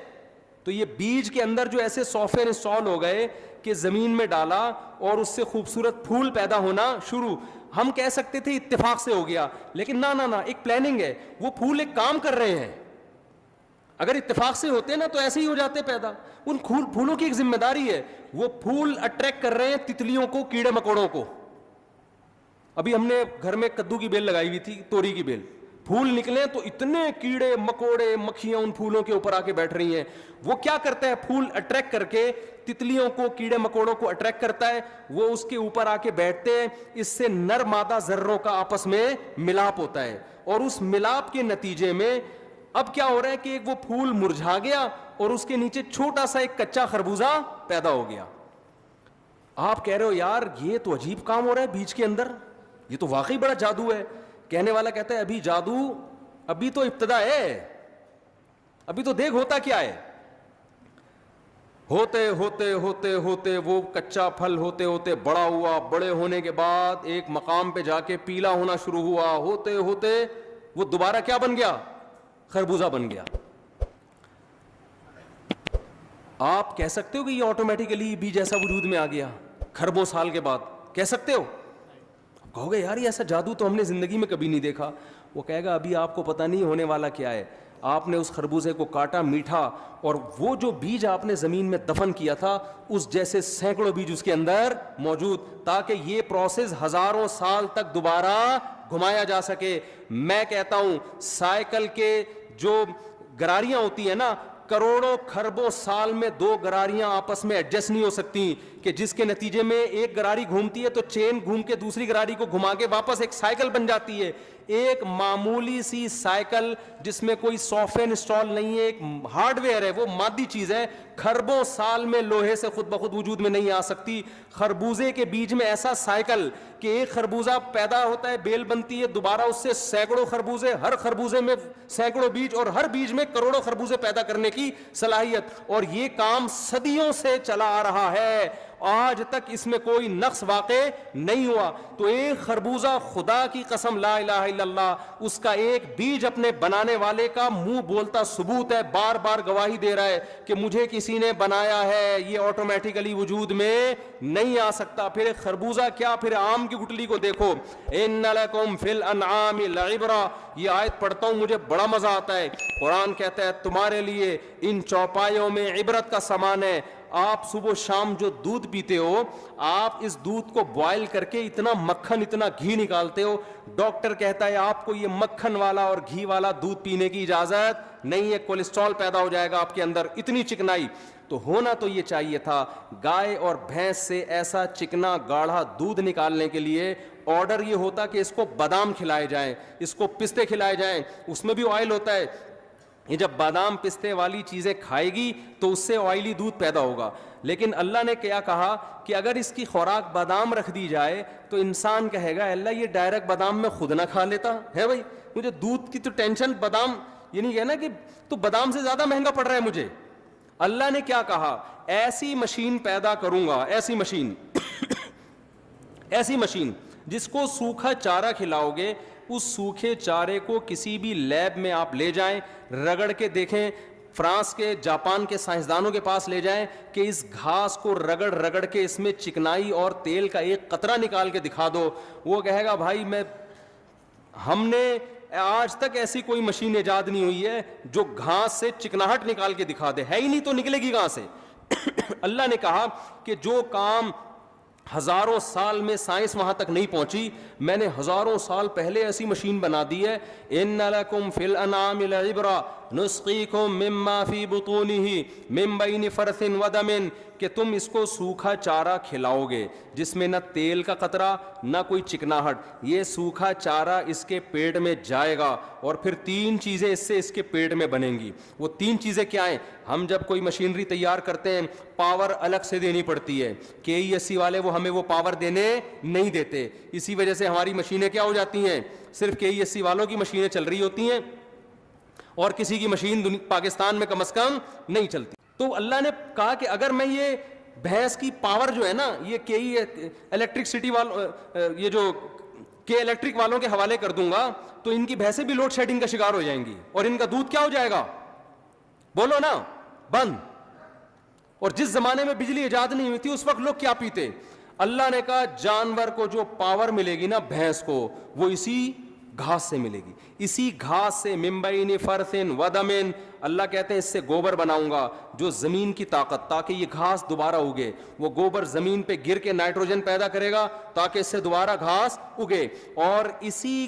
تو یہ بیج کے اندر جو ایسے سافٹ ویئر انسٹال ہو گئے کہ زمین میں ڈالا اور اس سے خوبصورت پھول پیدا ہونا شروع. ہم کہہ سکتے تھے اتفاق سے ہو گیا, لیکن نہ ایک پلاننگ ہے. وہ پھول ایک کام کر رہے ہیں. اگر اتفاق سے ہوتے نا تو ایسے ہی ہو جاتے پیدا. ان پھولوں کی ایک ذمہ داری ہے, وہ پھول اٹریکٹ کر رہے ہیں تتلیوں کو, کیڑے مکوڑوں کو. ابھی ہم نے گھر میں کدو کی بیل لگائی ہوئی تھی, توری کی بیل, پھول نکلے تو اتنے کیڑے مکوڑے مکھیاں ان پھولوں کے اوپر آ کے بیٹھ رہی ہیں. وہ کیا کرتا ہے, پھول اٹریکٹ کر کے تتلیوں کو, کیڑے مکوڑوں کو اٹریکٹ کرتا ہے, وہ اس کے اوپر آ کے بیٹھتے ہیں, اس سے نر مادہ ذروں کا آپس میں ملاپ ہوتا ہے, اور اس ملاپ کے نتیجے میں اب کیا ہو رہا ہے کہ ایک وہ پھول مرجھا گیا اور اس کے نیچے چھوٹا سا ایک کچا خربوزہ پیدا ہو گیا. آپ کہہ رہے ہو یار یہ تو عجیب کام ہو رہا ہے بیج کے اندر, یہ تو واقعی بڑا جادو ہے. کہنے والا کہتا ہے ابھی جادو ابھی تو ابتدا ہے, ابھی تو دیکھ ہوتا کیا ہے. ہوتے ہوتے ہوتے ہوتے وہ کچا پھل ہوتے ہوتے بڑا ہوا, بڑے ہونے کے بعد ایک مقام پہ جا کے پیلا ہونا شروع ہوا, ہوتے ہوتے وہ دوبارہ کیا بن گیا, خربوزہ بن گیا. آپ کہہ سکتے ہو کہ یہ آٹومیٹیکلی بیج ایسا وجود میں آ گیا کھربوں سال کے بعد, کہہ سکتے ہو؟ کہو گے یار یہ ایسا جادو تو ہم نے زندگی میں کبھی نہیں دیکھا. وہ کہے گا ابھی آپ کو پتہ نہیں ہونے والا کیا ہے. آپ نے اس خربوزے کو کاٹا, میٹھا, اور وہ جو بیج آپ نے زمین میں دفن کیا تھا اس جیسے سینکڑوں بیج اس کے اندر موجود, تاکہ یہ پروسیس ہزاروں سال تک دوبارہ گھمایا جا سکے. میں کہتا ہوں سائیکل کے جو گراریاں ہوتی ہیں نا, کروڑوں کھربوں سال میں دو گراریاں آپس میں ایڈجسٹ نہیں ہو سکتی, کہ جس کے نتیجے میں ایک گراری گھومتی ہے تو چین گھوم کے دوسری گراری کو گھما کے واپس ایک سائیکل بن جاتی ہے. ایک معمولی سی سائیکل جس میں کوئی سافٹ ویئر انسٹال نہیں ہے, ایک ہارڈ ویئر ہے, وہ مادی چیز ہے, کھربوں سال میں لوہے سے خود بخود وجود میں نہیں آ سکتی. خربوزے کے بیج میں ایسا سائیکل کہ ایک خربوزہ پیدا ہوتا ہے, بیل بنتی ہے, دوبارہ اس سے سینکڑوں خربوزے, ہر خربوزے میں سینکڑوں بیج, اور ہر بیج میں کروڑوں خربوزے پیدا کرنے کی صلاحیت. اور یہ کام صدیوں سے چلا آ رہا ہے, آج تک اس میں کوئی نقص واقع نہیں ہوا. تو ایک خربوزہ, خدا کی قسم لا الہ الا اللہ, اس کا ایک بیج اپنے بنانے والے کا منہ بولتا ثبوت ہے, بار بار گواہی دے رہا ہے کہ مجھے کسی نے بنایا ہے, یہ آٹومیٹیکلی وجود میں نہیں آ سکتا. پھر ایک خربوزہ کیا, پھر آم کی گٹلی کو دیکھو, ان لکم فی الانعام لعبرہ, یہ آیت پڑھتا ہوں مجھے بڑا مزہ آتا ہے. قرآن کہتا ہے تمہارے لیے ان چوپایوں میں عبرت کا سامان ہے. آپ صبح شام جو دودھ پیتے ہو, آپ اس دودھ کو بوائل کر کے اتنا مکھن اتنا گھی نکالتے ہو, ڈاکٹر کہتا ہے آپ کو یہ مکھن والا اور گھی والا دودھ پینے کی اجازت نہیں ہے, کولیسٹرول پیدا ہو جائے گا آپ کے اندر, اتنی چکنائی. تو ہونا تو یہ چاہیے تھا, گائے اور بھینس سے ایسا چکنا گاڑھا دودھ نکالنے کے لیے آرڈر یہ ہوتا کہ اس کو بادام کھلائے جائیں, اس کو پستے کھلائے جائیں, اس میں بھی آئل ہوتا ہے. یہ جب بادام پستے والی چیزیں کھائے گی تو اس سے آئلی دودھ پیدا ہوگا. لیکن اللہ نے کیا کہا کہ اگر اس کی خوراک بادام رکھ دی جائے تو انسان کہے گا اللہ یہ ڈائریکٹ بادام میں خود نہ کھا لیتا ہے, بھائی مجھے دودھ کی تو ٹینشن, بادام یہ نہیں کہنا کہ تو بادام سے زیادہ مہنگا پڑ رہا ہے مجھے. اللہ نے کیا کہا, ایسی مشین پیدا کروں گا, ایسی مشین ایسی مشین جس کو سوکھا چارہ کھلاؤ گے, اس سوکھے چارے کو کسی بھی لیب میں آپ لے جائیں, رگڑ کے دیکھیں, فرانس کے جاپان کے سائنسدانوں کے پاس لے جائیں کہ اس گھاس کو رگڑ رگڑ کے اس میں چکنائی اور تیل کا ایک قطرہ نکال کے دکھا دو, وہ کہے گا بھائی ہم نے آج تک ایسی کوئی مشین ایجاد نہیں ہوئی ہے جو گھاس سے چکناہٹ نکال کے دکھا دے, ہے ہی نہیں تو نکلے گی کہاں سے. اللہ نے کہا کہ جو کام ہزاروں سال میں سائنس وہاں تک نہیں پہنچی, میں نے ہزاروں سال پہلے ایسی مشین بنا دی ہے. ان لکم فی الانعام لعبرہ نسقیکم مما فی بطونہ من بین فرث ودم, کہ تم اس کو سوکھا چارہ کھلاؤ گے جس میں نہ تیل کا قطرہ نہ کوئی چکناہٹ, یہ سوکھا چارہ اس کے پیٹ میں جائے گا اور پھر 3 چیزیں اس سے اس کے پیٹ میں بنیں گی. وہ 3 چیزیں کیا ہیں؟ ہم جب کوئی مشینری تیار کرتے ہیں پاور الگ سے دینی پڑتی ہے, KESC والے وہ ہمیں وہ پاور دینے نہیں دیتے, اسی وجہ سے ہماری مشینیں کیا ہو جاتی ہیں, صرف KESC والوں کی مشینیں چل رہی ہوتی ہیں اور کسی کی مشین پاکستان میں کم از کم نہیں چلتی. تو اللہ نے کہا کہ اگر میں یہ بھینس کی پاور جو ہے نا, یہ الیکٹرکسٹی والوں, یہ جو الیکٹرک والوں کے حوالے کر دوں گا تو ان کی بھینسیں بھی لوڈ شیڈنگ کا شکار ہو جائیں گی اور ان کا دودھ کیا ہو جائے گا, بولو نا, بند. اور جس زمانے میں بجلی ایجاد نہیں ہوئی تھی اس وقت لوگ کیا پیتے؟ اللہ نے کہا جانور کو جو پاور ملے گی نا بھینس کو, وہ اسی گھاس سے ملے گی, اسی گھاس سے, من بین فرث ودم. اللہ کہتے ہیں اس سے گوبر بناؤں گا جو زمین کی طاقت, تاکہ یہ گھاس دوبارہ اگے. وہ گوبر زمین پہ گر کے نائٹروجن پیدا کرے گا تاکہ اس سے دوبارہ گھاس اگے, اور اسی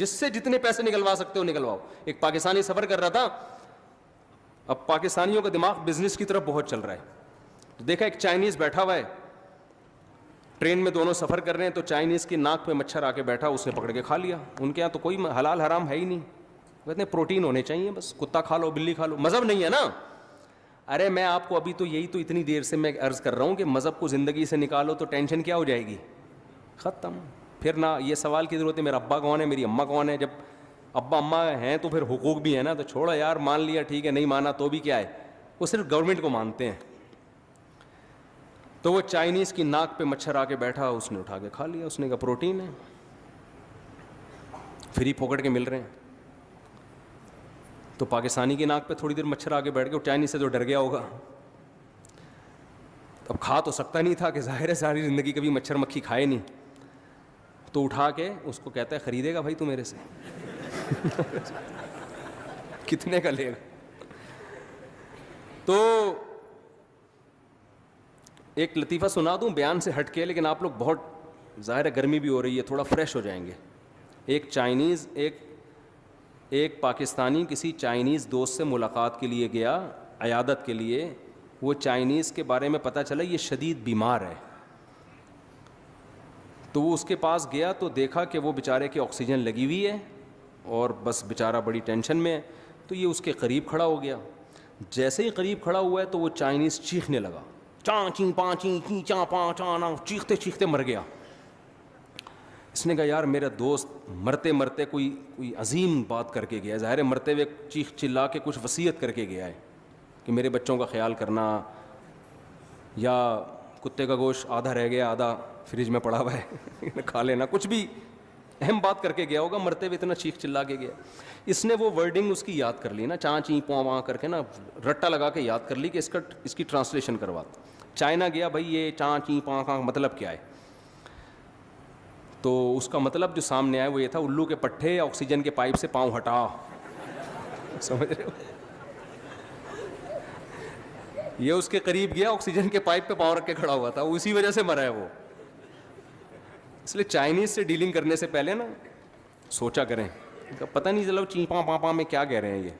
جس سے جتنے پیسے نکلوا سکتے ہو نکلواؤ. ایک پاکستانی سفر کر رہا تھا, اب پاکستانیوں کا دماغ بزنس کی طرف بہت چل رہا ہے, تو دیکھا ایک چائنیز بیٹھا ہوا ہے, ٹرین میں دونوں سفر کر رہے ہیں, تو چائنیز کی ناک پہ مچھر آ کے بیٹھا, اس نے پکڑ کے کھا لیا. ان کے یہاں تو کوئی حلال حرام ہے ہی نہیں, کہتے ہیں پروٹین ہونے چاہیے, بس کتا کھا لو, بلی کھا لو, مذہب نہیں ہے نا. ارے میں آپ کو ابھی تو یہی تو اتنی دیر سے میں عرض کر رہا ہوں کہ مذہب کو زندگی سے نکالو تو ٹینشن کیا ہو جائے گی, ختم. پھر نہ یہ سوال کی ضرورت ہے میرا ابا کون ہے, میری اماں کون ہے. جب ابا اماں ہیں تو پھر حقوق بھی ہیں نا, تو چھوڑو یار, مان لیا ٹھیک ہے, نہیں مانا تو بھی کیا ہے, وہ صرف گورنمنٹ کو مانتے ہیں. تو وہ چائنیز کی ناک پہ مچھر آ کے بیٹھا, اس نے اٹھا کے کھا لیا. اس نے کہا پروٹین ہے, فری پھوکٹ کے مل رہے ہیں. تو پاکستانی کی ناک پہ تھوڑی دیر مچھر آ کے بیٹھ گیا, چائنیز سے تو ڈر گیا ہوگا. اب کھا تو سکتا نہیں تھا کہ ظاہر ہے ساری زندگی کبھی مچھر مکھی کھائے نہیں, تو اٹھا کے اس کو کہتا ہے خریدے گا بھائی تو میرے سے کتنے کا لے گا. تو ایک لطیفہ سنا دوں بیان سے ہٹ کے, لیکن آپ لوگ بہت ظاہر ہے گرمی بھی ہو رہی ہے, تھوڑا فریش ہو جائیں گے. ایک پاکستانی کسی چائنیز دوست سے ملاقات کے لیے گیا, عیادت کے لیے. وہ چائنیز کے بارے میں پتہ چلا یہ شدید بیمار ہے, تو وہ اس کے پاس گیا تو دیکھا کہ وہ بیچارے کی آکسیجن لگی ہوئی ہے اور بس بیچارہ بڑی ٹینشن میں ہے. تو یہ اس کے قریب کھڑا ہو گیا. جیسے ہی قریب کھڑا ہوا ہے تو وہ چائنیز چیخنے لگا, چاں چیں پاں چیں چیں چاں پاں چاں, چیختے چیختے مر گیا. اس نے کہا یار میرا دوست مرتے مرتے کوئی عظیم بات کر کے گیا ہے, ظاہر ہے مرتے ہوئے چیخ چلا کے کچھ وصیت کر کے گیا ہے کہ میرے بچوں کا خیال کرنا, یا کتے کا گوشت آدھا رہ گیا آدھا فریج میں پڑا ہوا ہے کھا لینا, کچھ بھی اہم بات کر کے گیا ہوگا, مرتے ہوئے اتنا چیخ چلا کے گیا. اس نے وہ ورڈنگ اس کی یاد کر لی نا, چاں چیں پواں وہاں کر کے نا رٹا لگا کے یاد کر لی کہ اس کی ٹرانسلیشن کرواتا. چائنا گیا, بھائی یہ چاں چیں پواں کا مطلب کیا ہے, تو اس کا مطلب جو سامنے آیا وہ یہ تھا, الو کے پٹھے آکسیجن کے پائپ سے پاؤں ہٹا. سمجھ رہے ہو, یہ اس کے قریب گیا, آکسیجن کے پائپ پہ پاؤں رکھ کے کھڑا ہوا تھا, اسی وجہ سے مرا ہے وہ. اس لیے چائنیز سے ڈیلنگ کرنے سے پہلے نا سوچا کریں, پتہ نہیں چلو چیں پاں پاں پاں میں کیا کہہ رہے ہیں یہ.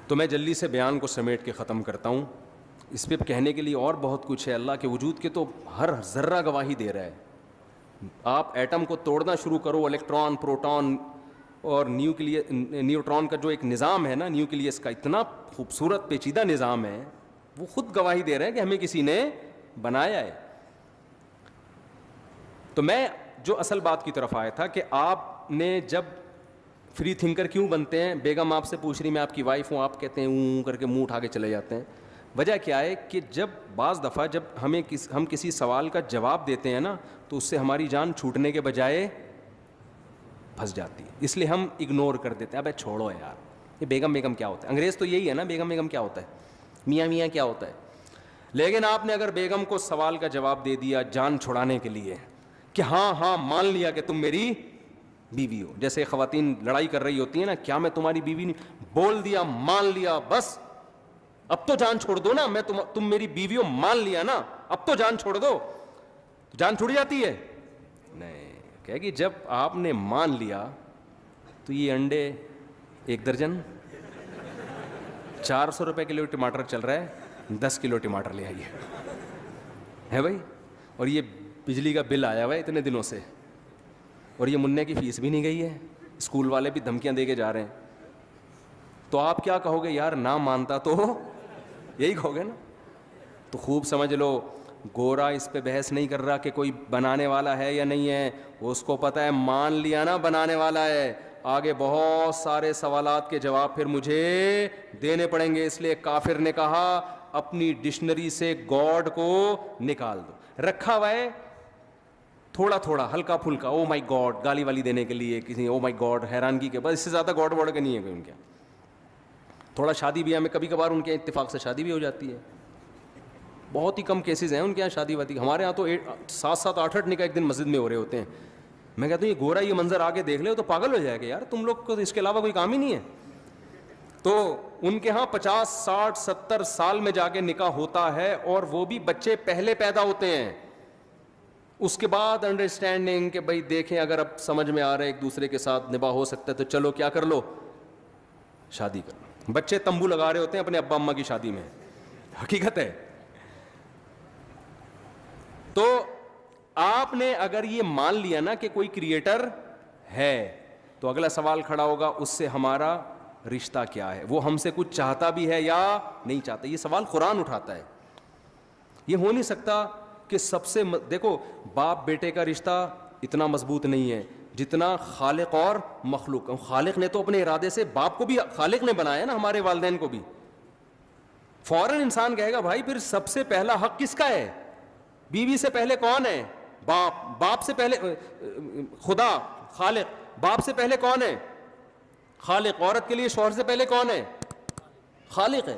تو میں جلدی سے بیان کو سمیٹ کے ختم کرتا ہوں. اس پہ کہنے کے لیے اور بہت کچھ ہے. اللہ کے وجود کے تو ہر ذرہ گواہی دے رہا ہے. آپ ایٹم کو توڑنا شروع کرو, الیکٹران, پروٹون اور نیوٹران کا جو ایک نظام ہے نا نیوکلیس کا, اتنا خوبصورت پیچیدہ نظام ہے, وہ خود گواہی دے رہے ہیں کہ ہمیں کسی نے بنایا ہے. تو میں جو اصل بات کی طرف آیا تھا کہ آپ نے جب فری تھنکر کیوں بنتے ہیں, بیگم آپ سے پوچھ رہی میں آپ کی وائف ہوں, آپ کہتے ہیں اوں کر کے منہ اٹھا کے چلے جاتے ہیں. وجہ کیا ہے کہ جب بعض دفعہ جب ہم کسی سوال کا جواب دیتے ہیں نا تو اس سے ہماری جان چھوٹنے کے بجائے پھنس جاتی ہے, اس لیے ہم اگنور کر دیتے ہیں. ابے چھوڑو یار, یہ بیگم کیا ہوتا ہے, انگریز تو یہی ہے نا, بیگم کیا ہوتا ہے, میاں کیا ہوتا ہے. لیکن آپ نے اگر بیگم کو سوال کا جواب دے دیا جان چھڑانے کے لیے کہ ہاں مان لیا کہ تم میری بیوی ہو, جیسے خواتین لڑائی کر رہی ہوتی ہیں نا, کیا میں تمہاری بیوی نہیں, بول دیا مان لیا, بس اب تو جان چھوڑ دو نا, میں تم میری بیوی ہو, مان لیا نا, اب تو جان چھوڑ دو. جان چھوڑ جاتی ہے نہیں, کہے گی جب آپ نے مان لیا تو یہ انڈے 1 درجن 400 روپے کلو ٹماٹر چل رہا ہے, 10 کلو ٹماٹر لے آئیے ہے بھائی, اور یہ بجلی کا بل آیا ہوا ہے اتنے دنوں سے, اور یہ منع کی فیس بھی نہیں گئی ہے, اسکول والے بھی دھمکیاں دے کے جا رہے ہیں. تو آپ کیا کہو گے یار, نہ مانتا تو یہی کہو گے نا. تو خوب سمجھ لو, گورا اس پہ بحث نہیں کر رہا کہ کوئی بنانے والا ہے یا نہیں ہے, اس کو پتہ ہے مان لیا نا بنانے والا ہے, آگے بہت سارے سوالات کے جواب پھر مجھے دینے پڑیں گے. اس لیے کافر نے کہا اپنی ڈکشنری سے گاڈ کو نکال دو, رکھا ہوا ہے تھوڑا تھوڑا ہلکا پھلکا, او مائی گاڈ گالی والی دینے کے لیے کسی, او مائی گاڈ حیرانگی کے, بس اس سے زیادہ گاڈ واڈ کے نہیں ہے کوئی ان کے. تھوڑا شادی بیاہ میں کبھی کبھار ان کے اتفاق سے شادی بھی ہو جاتی ہے, بہت ہی کم کیسز ہیں ان کے یہاں شادی وادی. ہمارے یہاں تو 7 8 نکاح ایک دن مسجد میں ہو رہے ہوتے ہیں. میں کہتا ہوں یہ گورا یہ منظر آگے دیکھ لے تو پاگل ہو جائے گا یار, تم لوگ کو اس کے علاوہ کوئی کام ہی نہیں ہے. تو ان کے ہاں 50 60 70 سال میں جا کے نکاح ہوتا ہے, اور وہ بھی بچے پہلے پیدا ہوتے ہیں, اس کے بعد انڈرسٹینڈنگ کہ بھائی دیکھیں اگر اب سمجھ میں آ رہا ہے ایک دوسرے کے ساتھ نباہ ہو سکتا ہے تو چلو کیا کر لو, شادی کر لو. بچے تمبو لگا رہے ہوتے ہیں اپنے ابا اماں کی شادی میں, حقیقت ہے. تو آپ نے اگر یہ مان لیا نا کہ کوئی کریٹر ہے, تو اگلا سوال کھڑا ہوگا اس سے ہمارا رشتہ کیا ہے, وہ ہم سے کچھ چاہتا بھی ہے یا نہیں چاہتا. یہ سوال قرآن اٹھاتا ہے. یہ ہو نہیں سکتا کہ سب سے دیکھو باپ بیٹے کا رشتہ اتنا مضبوط نہیں ہے جتنا خالق اور مخلوق. خالق نے تو اپنے ارادے سے باپ کو بھی خالق نے بنایا نا, ہمارے والدین کو بھی. فوراً انسان کہے گا بھائی پھر سب سے پہلا حق کس کا ہے؟ بیوی سے پہلے کون ہے؟ باپ. باپ سے پہلے خدا خالق, باپ سے پہلے کون ہے؟ خالق. عورت کے لیے شوہر سے پہلے کون ہے؟ خالق ہے.